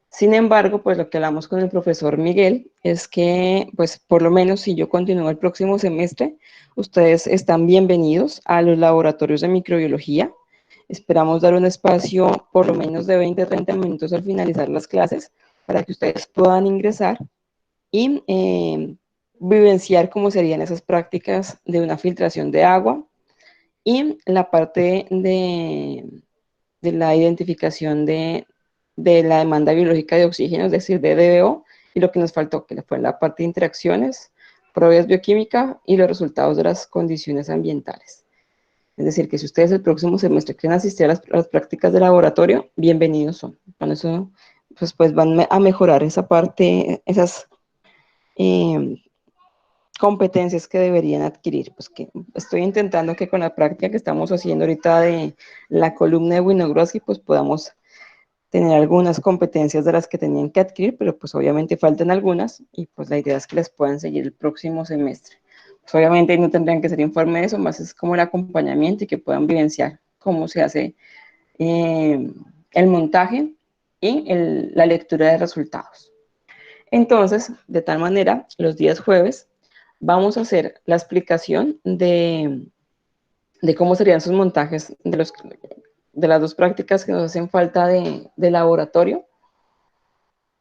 Sin embargo, pues lo que hablamos con el profesor Miguel es que, pues por lo menos si yo continúo el próximo semestre, ustedes están bienvenidos a los laboratorios de microbiología. Esperamos dar un espacio por lo menos de 20 a 30 minutos al finalizar las clases para que ustedes puedan ingresar y vivenciar cómo serían esas prácticas de una filtración de agua y la parte de la identificación de la demanda biológica de oxígeno, es decir, de DBO, y lo que nos faltó, que fue la parte de interacciones, propiedades bioquímicas y los resultados de las condiciones ambientales. Es decir, que si ustedes el próximo semestre quieren asistir a las prácticas de laboratorio, bienvenidos son. Con eso, pues van a mejorar esa parte, esas competencias que deberían adquirir. Pues que estoy intentando que con la práctica que estamos haciendo ahorita de la columna de Winogrodsky, pues podamos tener algunas competencias de las que tenían que adquirir, pero pues obviamente faltan algunas y pues la idea es que las puedan seguir el próximo semestre. Pues obviamente no tendrían que ser informe de eso, más es como el acompañamiento y que puedan vivenciar cómo se hace el montaje y la lectura de resultados. Entonces, de tal manera, los días jueves vamos a hacer la explicación de cómo serían sus montajes de las dos prácticas que nos hacen falta de laboratorio.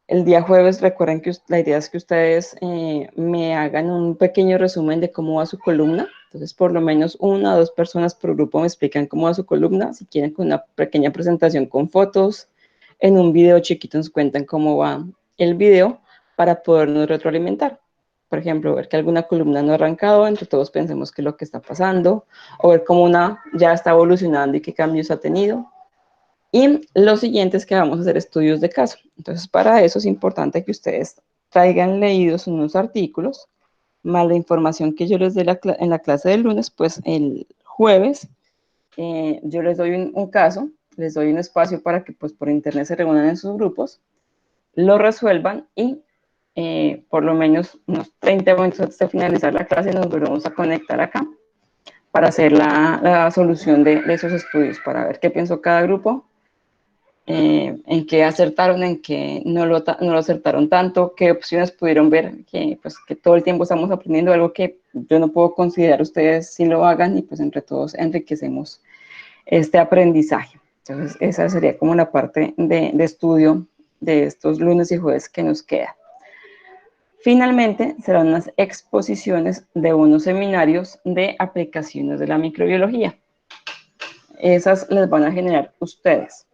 El día jueves, recuerden que la idea es que ustedes me hagan un pequeño resumen de cómo va su columna. Entonces, por lo menos 1 o 2 personas por grupo me explican cómo va su columna, si quieren con una pequeña presentación con fotos, en un video chiquito nos cuentan cómo va el video para podernos retroalimentar. Por ejemplo, ver que alguna columna no ha arrancado, entre todos pensemos qué es lo que está pasando, o ver cómo una ya está evolucionando y qué cambios ha tenido. Y lo siguiente es que vamos a hacer estudios de caso. Entonces, para eso es importante que ustedes traigan leídos unos artículos, más la información que yo les dé en la clase del lunes, pues el jueves yo les doy un caso, les doy un espacio para que pues por internet se reúnan en sus grupos, lo resuelvan y por lo menos unos 30 minutos antes de finalizar la clase nos volvemos a conectar acá para hacer la solución de esos estudios, para ver qué pensó cada grupo, en qué acertaron, en qué no lo acertaron tanto, qué opciones pudieron ver, que pues que todo el tiempo estamos aprendiendo algo que yo no puedo considerar ustedes si lo hagan y pues entre todos enriquecemos este aprendizaje. Entonces esa sería como la parte de estudio de estos lunes y jueves que nos queda. Finalmente serán unas exposiciones de unos seminarios de aplicaciones de la microbiología. Esas les van a generar ustedes.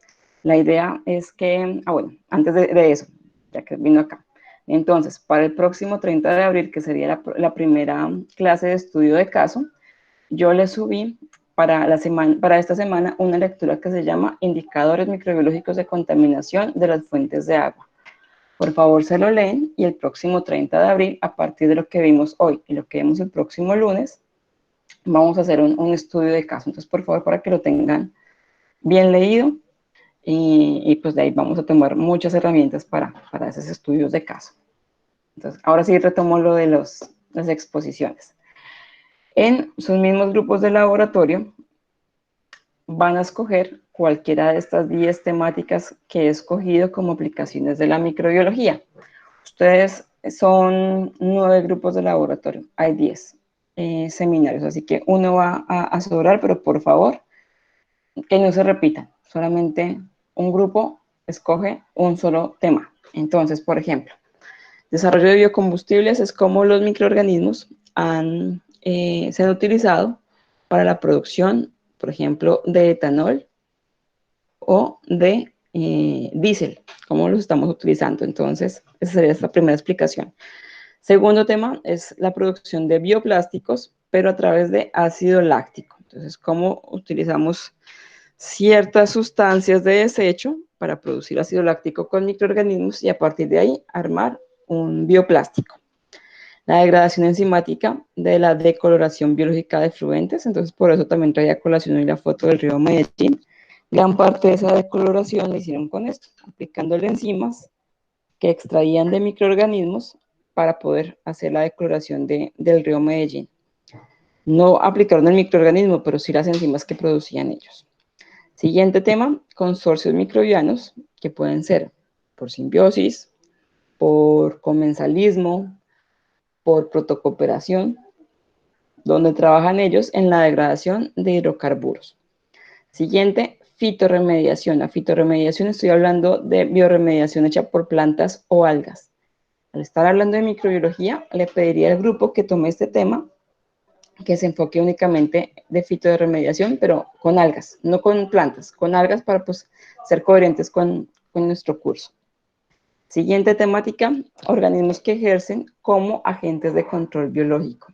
La idea es que, bueno, antes de eso, ya que vino acá. Entonces, para el próximo 30 de abril, que sería la primera clase de estudio de caso, yo les subí para esta semana una lectura que se llama Indicadores microbiológicos de contaminación de las fuentes de agua. Por favor, se lo leen y el próximo 30 de abril, a partir de lo que vimos hoy y lo que vemos el próximo lunes, vamos a hacer un estudio de caso. Entonces, por favor, para que lo tengan bien leído y pues de ahí vamos a tomar muchas herramientas para esos estudios de caso. Entonces, ahora sí retomo lo de las exposiciones. En sus mismos grupos de laboratorio van a escoger cualquiera de estas 10 temáticas que he escogido como aplicaciones de la microbiología. Ustedes son 9 grupos de laboratorio, hay 10 seminarios, así que uno va a sobrar, pero por favor, que no se repitan, solamente un grupo escoge un solo tema. Entonces, por ejemplo, desarrollo de biocombustibles es cómo los microorganismos se han utilizado para la producción, por ejemplo, de etanol o de diésel, cómo los estamos utilizando. Entonces, esa sería la primera explicación. Segundo tema es la producción de bioplásticos, pero a través de ácido láctico. Entonces, cómo utilizamos ciertas sustancias de desecho para producir ácido láctico con microorganismos y a partir de ahí armar un bioplástico. La degradación enzimática de la decoloración biológica de fluentes, entonces por eso también traía a colación hoy la foto del río Medellín. Gran parte de esa decoloración la hicieron con esto, aplicándole enzimas que extraían de microorganismos para poder hacer la decoloración del río Medellín. No aplicaron el microorganismo, pero sí las enzimas que producían ellos. Siguiente tema, consorcios microbianos, que pueden ser por simbiosis, por comensalismo, por protocooperación, donde trabajan ellos en la degradación de hidrocarburos. Siguiente, fitorremediación. La fitorremediación, estoy hablando de biorremediación hecha por plantas o algas. Al estar hablando de microbiología, le pediría al grupo que tome este tema, que se enfoque únicamente de fitorremediación, pero con algas, no con plantas, con algas para pues, ser coherentes con nuestro curso. Siguiente temática, organismos que ejercen como agentes de control biológico.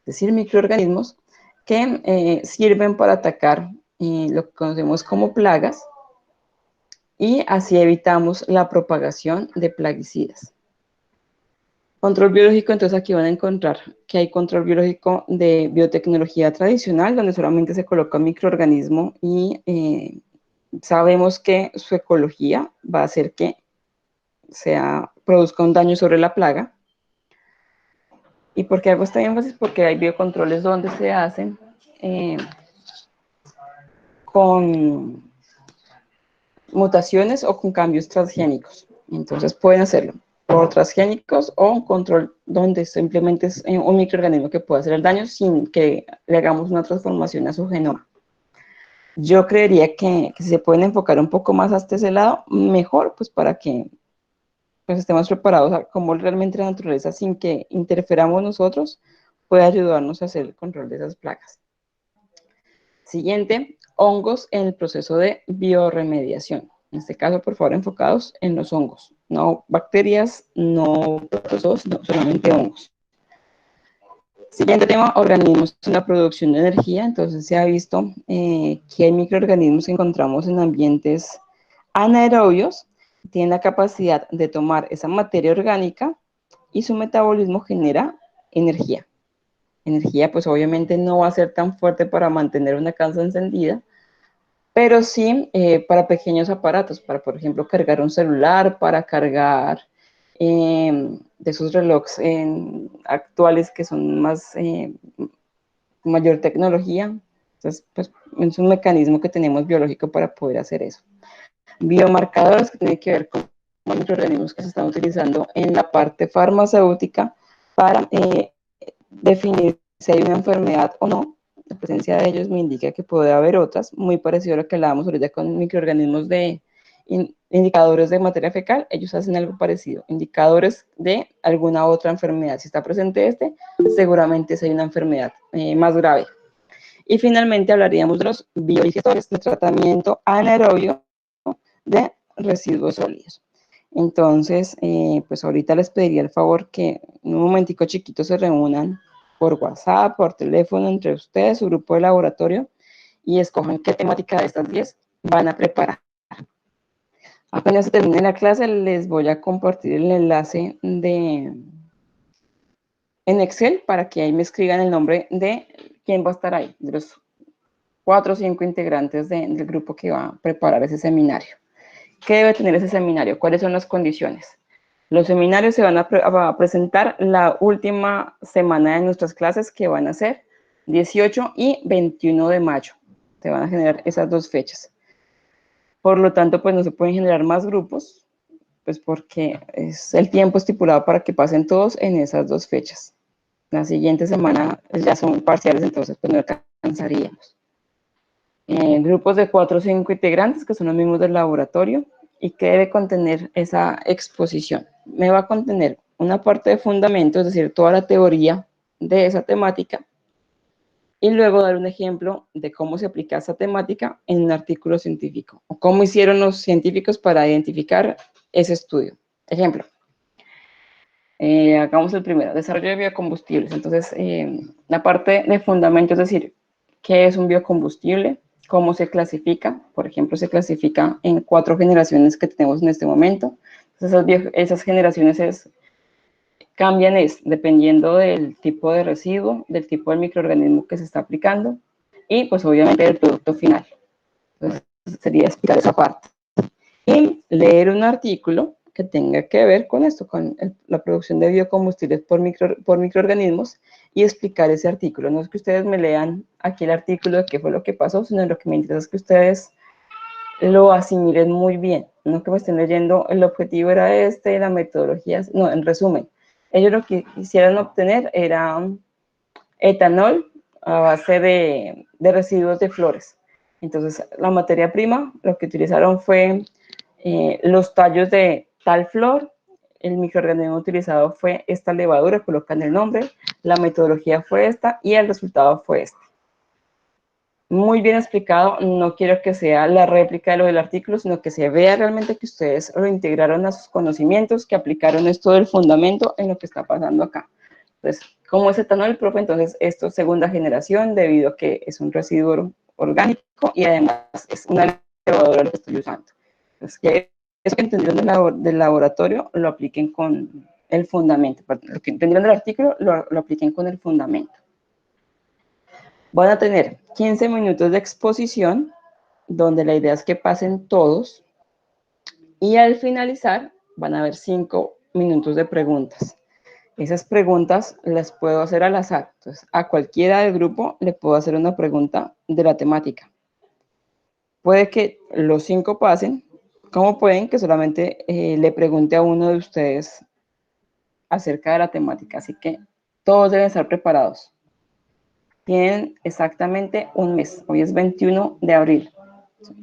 Es decir, microorganismos que sirven para atacar lo que conocemos como plagas y así evitamos la propagación de plaguicidas. Control biológico, entonces aquí van a encontrar que hay control biológico de biotecnología tradicional, donde solamente se coloca un microorganismo y sabemos que su ecología va a hacer que produzca un daño sobre la plaga. ¿Y por qué hago este énfasis? Porque hay biocontroles donde se hacen con mutaciones o con cambios transgénicos. Entonces pueden hacerlo por transgénicos o un control donde simplemente es un microorganismo que puede hacer el daño sin que le hagamos una transformación a su genoma. Yo creería que si se pueden enfocar un poco más hasta ese lado, mejor, pues para que pues, estemos preparados a cómo realmente la naturaleza, sin que interferamos nosotros, puede ayudarnos a hacer el control de esas plagas. Siguiente, hongos en el proceso de bioremediación. En este caso, por favor, enfocados en los hongos. No bacterias, no protozoos, no, solamente hongos. Siguiente tema, organismos en la producción de energía. Entonces se ha visto que hay microorganismos que encontramos en ambientes anaerobios, tienen la capacidad de tomar esa materia orgánica y su metabolismo genera energía. Energía, pues obviamente no va a ser tan fuerte para mantener una casa encendida, pero sí para pequeños aparatos, para por ejemplo cargar un celular, para cargar de esos relojes actuales que son más mayor tecnología. Entonces, pues es un mecanismo que tenemos biológico para poder hacer eso. Biomarcadores que tienen que ver con microorganismos que se están utilizando en la parte farmacéutica para definir si hay una enfermedad o no. La presencia de ellos me indica que puede haber otras, muy parecido a lo que hablábamos ahorita con microorganismos de indicadores de materia fecal. Ellos hacen algo parecido, indicadores de alguna otra enfermedad. Si está presente seguramente es hay una enfermedad más grave. Y finalmente hablaríamos de los biodigestores de tratamiento anaerobio de residuos sólidos. Entonces, pues ahorita les pediría el favor que en un momentico chiquito se reúnan por WhatsApp, por teléfono, entre ustedes, su grupo de laboratorio, y escojan qué temática de estas 10 van a preparar. Apenas se termine la clase, les voy a compartir el enlace en Excel para que ahí me escriban el nombre de quién va a estar ahí, de los 4 o 5 integrantes del grupo que va a preparar ese seminario. ¿Qué debe tener ese seminario? ¿Cuáles son las condiciones? Los seminarios se van a presentar la última semana de nuestras clases, que van a ser 18 y 21 de mayo. Se van a generar esas 2 fechas. Por lo tanto, pues no se pueden generar más grupos, pues porque es el tiempo estipulado para que pasen todos en esas 2 fechas. La siguiente semana ya son parciales, entonces pues no alcanzaríamos. Grupos de 4 o 5 integrantes, que son los mismos del laboratorio, y que debe contener esa exposición. Me va a contener una parte de fundamentos, es decir, toda la teoría de esa temática, y luego dar un ejemplo de cómo se aplica esa temática en un artículo científico, o cómo hicieron los científicos para identificar ese estudio. Ejemplo, hagamos el primero, desarrollo de biocombustibles. Entonces, la parte de fundamentos, es decir, ¿qué es un biocombustible? ¿Cómo se clasifica? Por ejemplo, se clasifica en 4 generaciones que tenemos en este momento. Entonces, esas generaciones cambian dependiendo del tipo de residuo, del tipo de microorganismo que se está aplicando y pues obviamente del producto final. Entonces, sería explicar esa parte. Y leer un artículo que tenga que ver con esto, con la producción de biocombustibles por microorganismos, y explicar ese artículo. No es que ustedes me lean aquí el artículo de qué fue lo que pasó, sino lo que me interesa es que ustedes lo asimilen muy bien, no que me estén leyendo el objetivo era la metodología, no, en resumen, ellos lo que quisieran obtener era etanol a base de residuos de flores. Entonces, la materia prima, lo que utilizaron fue los tallos de tal flor, el microorganismo utilizado fue esta levadura, colocan el nombre, la metodología fue esta y el resultado fue este. Muy bien explicado, no quiero que sea la réplica de lo del artículo, sino que se vea realmente que ustedes lo integraron a sus conocimientos, que aplicaron esto del fundamento en lo que está pasando acá. Entonces, ¿cómo es etanol, profe? Entonces, esto es segunda generación debido a que es un residuo orgánico y además es una levadura lo que estoy usando. Entonces, que eso que entendieron del laboratorio lo apliquen con el fundamento. Lo que entendieron del artículo lo apliquen con el fundamento. Van a tener 15 minutos de exposición, donde la idea es que pasen todos, y al finalizar van a haber 5 minutos de preguntas. Esas preguntas las puedo hacer al azar. Entonces, a cualquiera del grupo le puedo hacer una pregunta de la temática. Puede que los 5 pasen, como pueden que solamente le pregunte a uno de ustedes acerca de la temática. Así que todos deben estar preparados. Tienen exactamente un mes. Hoy es 21 de abril.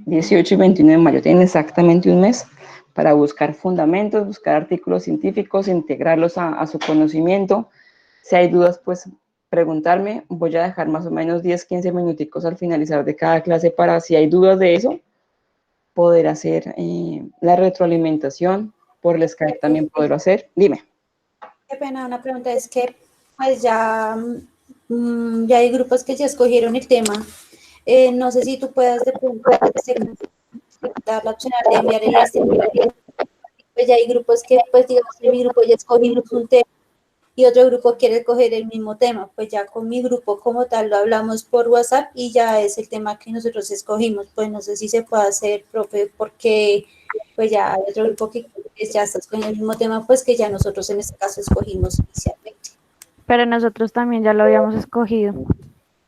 18 y 21 de mayo. Tienen exactamente un mes para buscar fundamentos, buscar artículos científicos, integrarlos a su conocimiento. Si hay dudas, pues preguntarme. Voy a dejar más o menos 10, 15 minuticos al finalizar de cada clase para, si hay dudas de eso, poder hacer la retroalimentación. Por el Skype también poderlo hacer. Dime. Qué pena, una pregunta es que pues ya, ya hay grupos que ya escogieron el tema. No sé si tú puedas de pronto dar la opción de enviar el list. Pues ya hay grupos que, pues digamos, en mi grupo ya escogimos un tema y otro grupo quiere escoger el mismo tema. Pues ya con mi grupo como tal lo hablamos por WhatsApp y ya es el tema que nosotros escogimos. Pues no sé si se puede hacer, profe, porque pues ya hay otro grupo que ya está escogiendo el mismo tema, pues que ya nosotros en este caso escogimos inicialmente. Pero nosotros también ya lo habíamos escogido.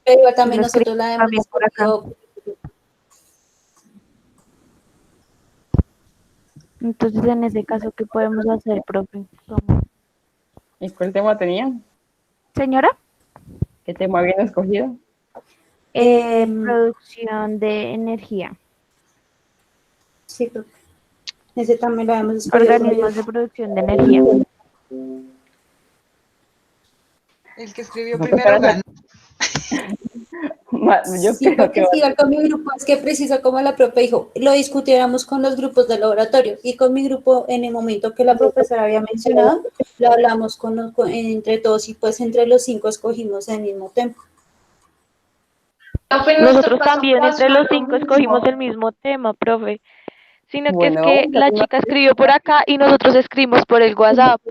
Pero igual también Lo nosotros la hemos también por acá. escogido. Entonces, en ese caso, ¿qué podemos hacer, profe? ¿Cómo? ¿Y cuál tema tenían? Señora, ¿Qué tema habían escogido? producción de energía. Sí, creo que ese también lo hemos escogido. Organismos de producción de energía. El que escribió No, primero gana. Yo Sí, creo porque que sí, igual con mi grupo, es que preciso como la profe dijo, lo discutiéramos con los grupos del laboratorio y con mi grupo en el momento que la profesora había mencionado, lo hablamos entre todos y pues entre los 5 escogimos el mismo tema. Nosotros también entre los 5 escogimos el mismo tema, profe. Sino que es bueno, que la chica escribió por acá y nosotros escribimos por el WhatsApp.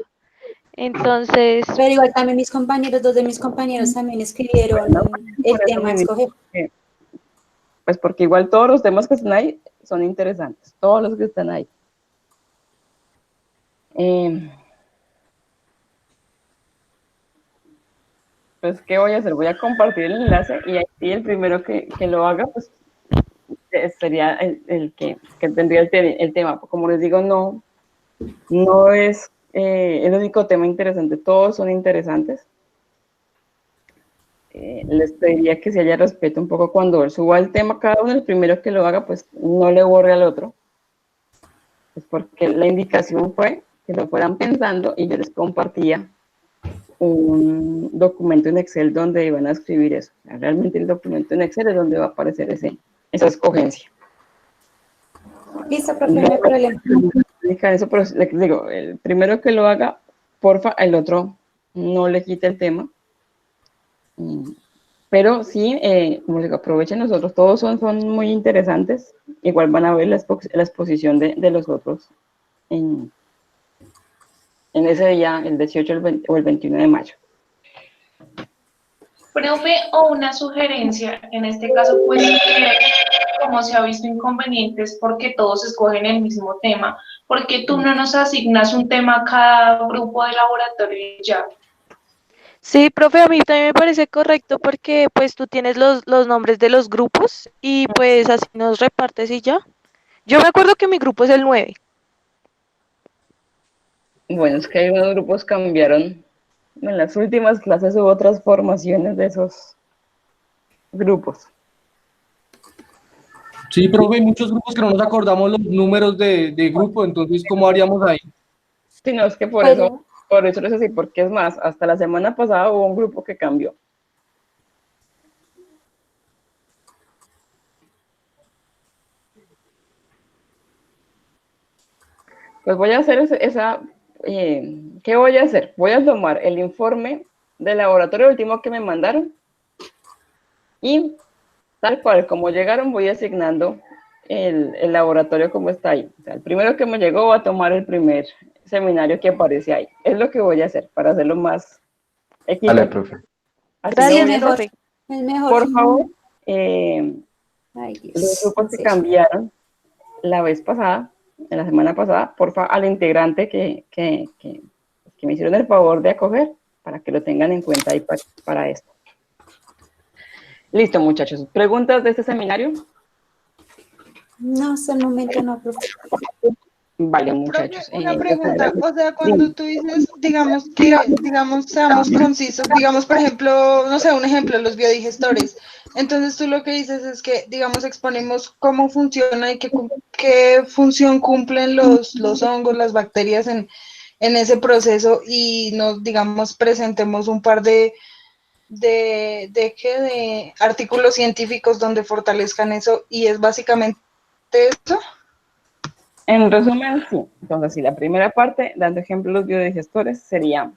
Entonces, Pero igual también mis compañeros, 2 de mis compañeros también escribieron el por eso tema a me escoger. dice, pues porque igual todos los temas que están ahí son interesantes, todos los que están ahí. Pues, ¿qué voy a hacer? Voy a compartir el enlace y ahí el primero que lo haga, pues sería el que tendría el tema. Como les digo, no es el único tema interesante, todos son interesantes. Les pediría que se haya respeto un poco cuando suba el tema, cada uno, el primero que lo haga, pues no le borre al otro. Pues porque la indicación fue que lo fueran pensando y yo les compartía un documento en Excel donde iban a escribir eso. O sea, realmente el documento en Excel es donde va a aparecer esa escogencia. Listo, profe, no hay problema. Eso, pero les digo, el primero que lo haga, porfa, el otro no le quite el tema. Pero sí, como les digo, aprovechen nosotros, todos son muy interesantes. Igual van a ver la exposición de los otros en ese día, el 18 o el 21 de mayo. Profe, o una sugerencia, en este caso puede ser, como se ha visto inconvenientes porque todos escogen el mismo tema, porque tú no nos asignas un tema a cada grupo de laboratorio y ya. sí, profe, a mí también me parece correcto porque pues tú tienes los nombres de los grupos y pues así nos repartes y ya. Yo me acuerdo que mi grupo es el 9. Bueno, es que algunos grupos cambiaron. En las últimas clases hubo transformaciones de esos grupos. Sí, profe, hay muchos grupos que no nos acordamos los números de grupo, entonces, ¿cómo haríamos ahí? Sí, no, es que por eso es así, porque es más, hasta la semana pasada hubo un grupo que cambió. Pues voy a hacer ¿qué voy a hacer? Voy a tomar el informe del laboratorio último que me mandaron y tal cual como llegaron voy asignando el laboratorio como está ahí. O sea, el primero que me llegó va a tomar el primer seminario que aparece ahí. Es lo que voy a hacer para hacerlo más equitativo. Vale, profe. Gracias, profe. Es mejor. Por favor, Ay, Dios. los grupos que cambiaron la vez pasada, en la semana pasada, por favor, al integrante que me hicieron el favor de acoger, para que lo tengan en cuenta ahí para esto. Listo, muchachos. ¿Preguntas de este seminario? No, hasta el momento no, profe. Vale, muchachos. Profe, una pregunta, o sea, cuando tú dices, digamos, seamos concisos, digamos, por ejemplo, no sé, un ejemplo, los biodigestores. Entonces tú lo que dices es que, digamos, exponemos cómo funciona y qué función cumplen los hongos, las bacterias en ese proceso y nos, digamos, presentemos un par de de artículos científicos donde fortalezcan eso y es básicamente eso. En resumen, sí. Entonces, sí, la primera parte, dando ejemplo de los biodigestores, sería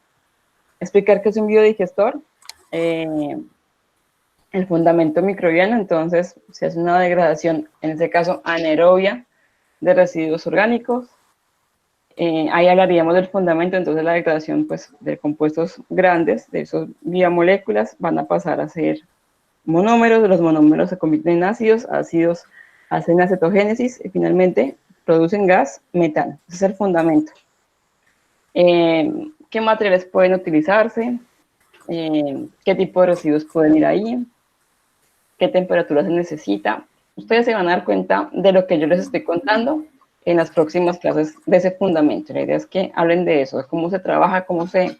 explicar qué es un biodigestor, el fundamento microbiano. Entonces, se hace una degradación, en este caso anaerobia, de residuos orgánicos. Ahí hablaríamos del fundamento. Entonces la degradación, pues, de compuestos grandes, de esos biomoléculas, van a pasar a ser monómeros. Los monómeros se convierten en ácidos, ácidos hacen acetogénesis y finalmente producen gas metano. Ese es el fundamento. ¿Qué materiales pueden utilizarse? ¿Qué tipo de residuos pueden ir ahí? ¿Qué temperatura se necesita? Ustedes se van a dar cuenta de lo que yo les estoy contando en las próximas clases de ese fundamento. La idea es que hablen de eso, de cómo se trabaja, cómo se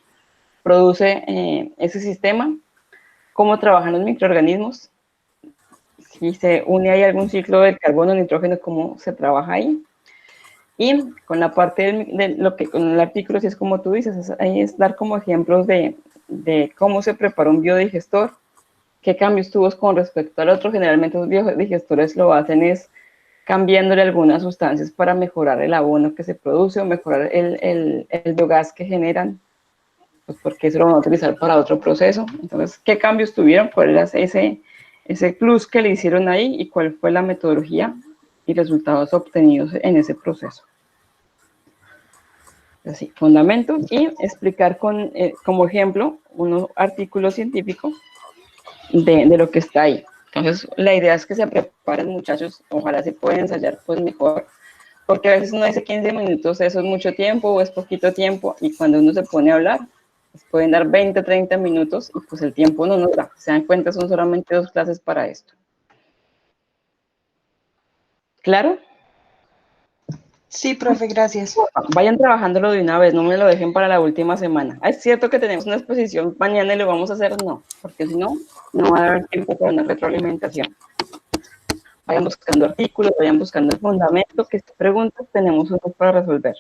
produce ese sistema, cómo trabajan los microorganismos, si se une ahí algún ciclo de carbono, nitrógeno, cómo se trabaja ahí. Y con la parte de lo que con el artículo, si es como tú dices, ahí es dar como ejemplos de cómo se prepara un biodigestor, qué cambios tuvo con respecto al otro. Generalmente los biodigestores lo hacen es cambiándole algunas sustancias para mejorar el abono que se produce o mejorar el biogás que generan, pues porque eso lo van a utilizar para otro proceso. Entonces, ¿qué cambios tuvieron? ¿Cuál era ese plus que le hicieron ahí y cuál fue la metodología y resultados obtenidos en ese proceso? Así, fundamento, y explicar como ejemplo un artículo científico de lo que está ahí. Entonces, la idea es que se preparen, muchachos. Ojalá se puedan ensayar, pues mejor, porque a veces uno dice 15 minutos, eso es mucho tiempo o es poquito tiempo, y cuando uno se pone a hablar, pues pueden dar 20, 30 minutos, y pues el tiempo no nos da. Se dan cuenta, son solamente 2 clases para esto. ¿Claro? Sí, profe, gracias. Vayan trabajándolo de una vez, no me lo dejen para la última semana. ¿Es cierto que tenemos una exposición mañana y lo vamos a hacer? No, porque si no, no va a haber tiempo para una retroalimentación. Vayan buscando artículos, vayan buscando el fundamento, que estas preguntas tenemos uno para resolver.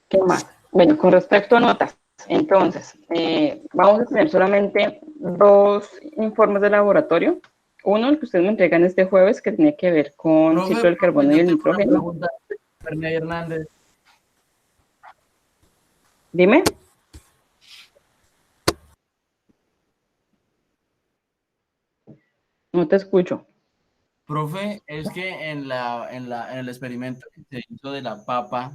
¿Qué más? Bueno, con respecto a notas, entonces, vamos a tener solamente 2 informes de laboratorio. Uno, el que ustedes me entregan este jueves, que tiene que ver con el ciclo del carbono y el nitrógeno. Hernández. Dime. No te escucho. Profe, es que en el experimento que se hizo de la papa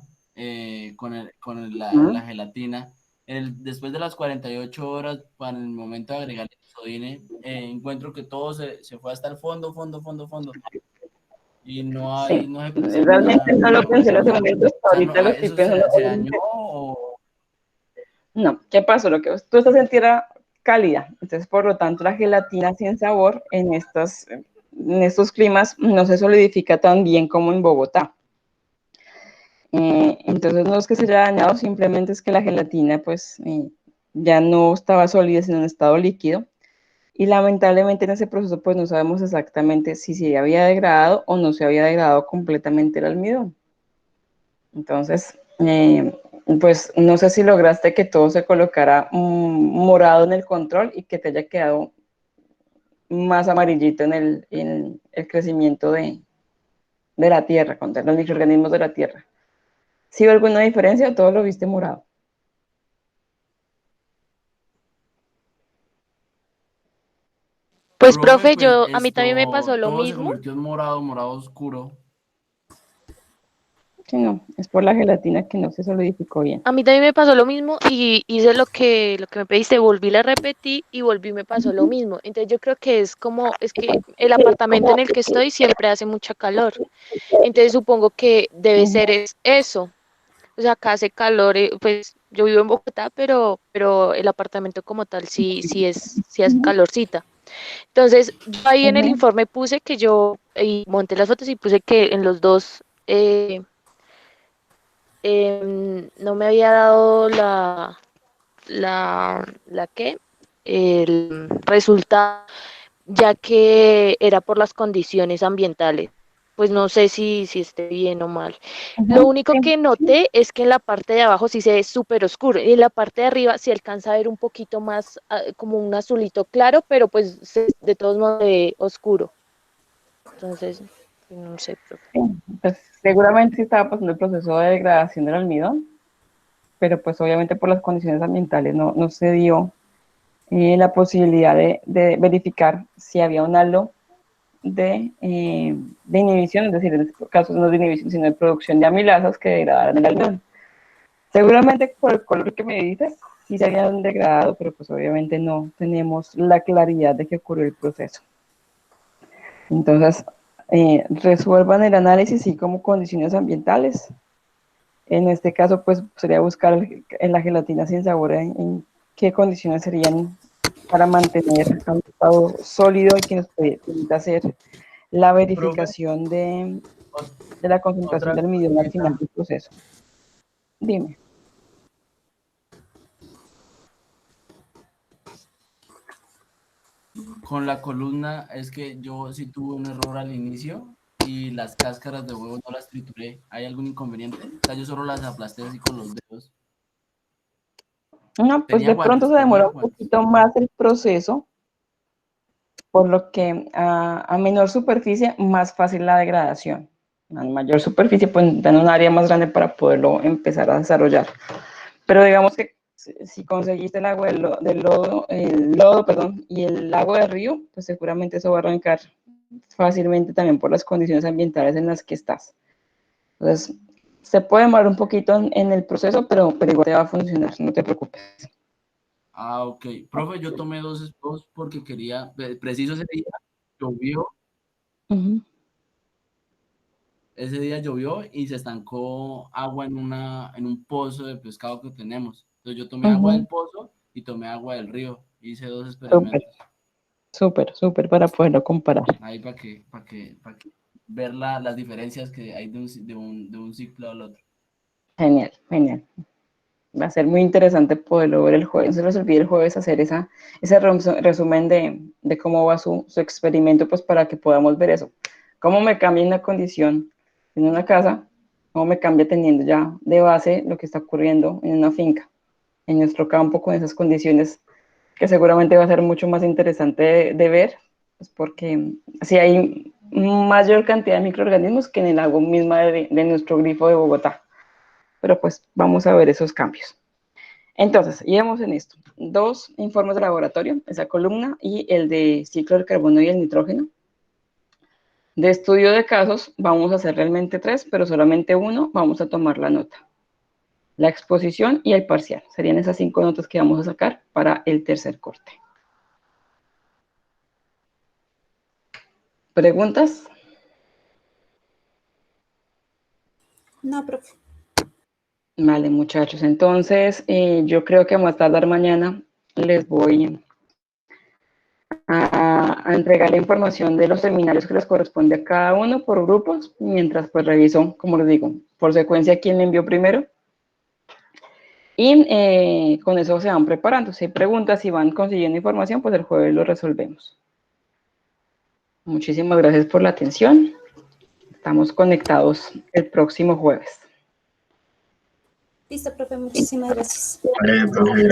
con la gelatina, después de las 48 horas, para el momento de agregar el isodine, encuentro que todo se fue hasta el fondo. Y no hay, Sí, no se realmente no lo pensé en ese momento, ahorita lo estoy ¿eso pensando. se dañó o...? No, ¿qué pasó? Lo que tú estás en tierra cálida, entonces por lo tanto la gelatina sin sabor en estos climas no se solidifica tan bien como en Bogotá. Entonces no es que se haya dañado, simplemente es que la gelatina pues ya no estaba sólida, sino en estado líquido, y lamentablemente en ese proceso pues no sabemos exactamente si se había degradado o no se había degradado completamente el almidón. Entonces, pues no sé si lograste que todo se colocara morado en el control y que te haya quedado más amarillito en el crecimiento de la tierra, contra los microorganismos de la tierra. ¿Sí hubo alguna diferencia o todo lo viste morado? Pues, profe, a mí también me esto, pasó lo todo se mismo. convirtió en morado oscuro. Sí, no, es por la gelatina que no se solidificó bien. A mí también me pasó lo mismo y hice lo que me pediste, volví, la repetí y volví, me pasó lo mismo. Entonces yo creo que es que el apartamento en el que estoy siempre hace mucha calor. Entonces supongo que debe ser eso. O sea, acá hace calor, pues yo vivo en Bogotá, pero el apartamento como tal sí es calorcita. Entonces, yo ahí en el informe puse que y monté las fotos y puse que en los dos no me había dado el resultado, ya que era por las condiciones ambientales. pues no sé si esté bien o mal. Lo único que noté es que en la parte de abajo sí se ve súper oscuro y en la parte de arriba se alcanza a ver un poquito más como un azulito claro, pero pues de todos modos se ve oscuro. Entonces, pues, no sé, profe. Pues seguramente sí estaba pasando el proceso de degradación del almidón, pero pues obviamente por las condiciones ambientales no se dio la posibilidad de verificar si había un halo de inhibición, es decir, en este caso no de inhibición, sino de producción de amilasas que degradaran el almidón. Seguramente por el color que me dices, sí se habían degradado, pero pues obviamente no tenemos la claridad de que ocurrió el proceso. Entonces, resuelvan el análisis y como condiciones ambientales. En este caso, pues sería buscar en la gelatina sin sabor en qué condiciones serían para mantener un estado sólido y que nos permita hacer la Profe, verificación de la concentración otra del almidón al final cosita. del proceso. Dime. Con la columna es que yo sí tuve un error al inicio y las cáscaras de huevo no las trituré. ¿Hay algún inconveniente? O sea, yo solo las aplasté así con los dedos. No, pues de pronto se demora un poquito más el proceso, por lo que a menor superficie, más fácil la degradación. A mayor superficie, pues dan un área más grande para poderlo empezar a desarrollar. Pero digamos que si conseguiste el agua del lodo, perdón, y el agua del río, pues seguramente eso va a arrancar fácilmente también por las condiciones ambientales en las que estás. Entonces, se puede demorar un poquito en el proceso, pero igual te va a funcionar, no te preocupes. Ah, ok. Profe, yo tomé dos porque quería, preciso Ujú. ese día llovió y se estancó agua en un pozo de pescado que tenemos. Entonces yo tomé agua del pozo y tomé agua del río. Hice dos experimentos. Súper para poderlo comparar. Ahí para que ver las diferencias que hay de un ciclo al otro. Genial. Va a ser muy interesante poderlo ver el jueves. No se les olvide el jueves hacer ese resumen de cómo va su experimento, pues para que podamos ver eso. Cómo me cambia una condición en una casa, cómo me cambia teniendo ya de base lo que está ocurriendo en una finca, en nuestro campo, con esas condiciones que seguramente va a ser mucho más interesante de ver, pues porque si hay mayor cantidad de microorganismos que en el agua misma de nuestro grifo de Bogotá. Pero pues vamos a ver esos cambios. Entonces, íbamos en esto. 2 informes de laboratorio, esa columna, y el de ciclo del carbono y el nitrógeno. De estudio de casos, vamos a hacer realmente 3, pero solamente uno vamos a tomar la nota. La exposición y el parcial. Serían esas 5 notas que vamos a sacar para el tercer corte. ¿Preguntas? No, profe. Vale, muchachos. Entonces, yo creo que más tardar mañana les voy a entregar la información de los seminarios que les corresponde a cada uno por grupos, mientras pues reviso, como les digo, por secuencia quién me envió primero. Y con eso se van preparando. Si hay preguntas, si van consiguiendo información, pues el jueves lo resolvemos. Muchísimas gracias por la atención. Estamos conectados el próximo jueves. Listo, profe, muchísimas gracias. Vale, profe,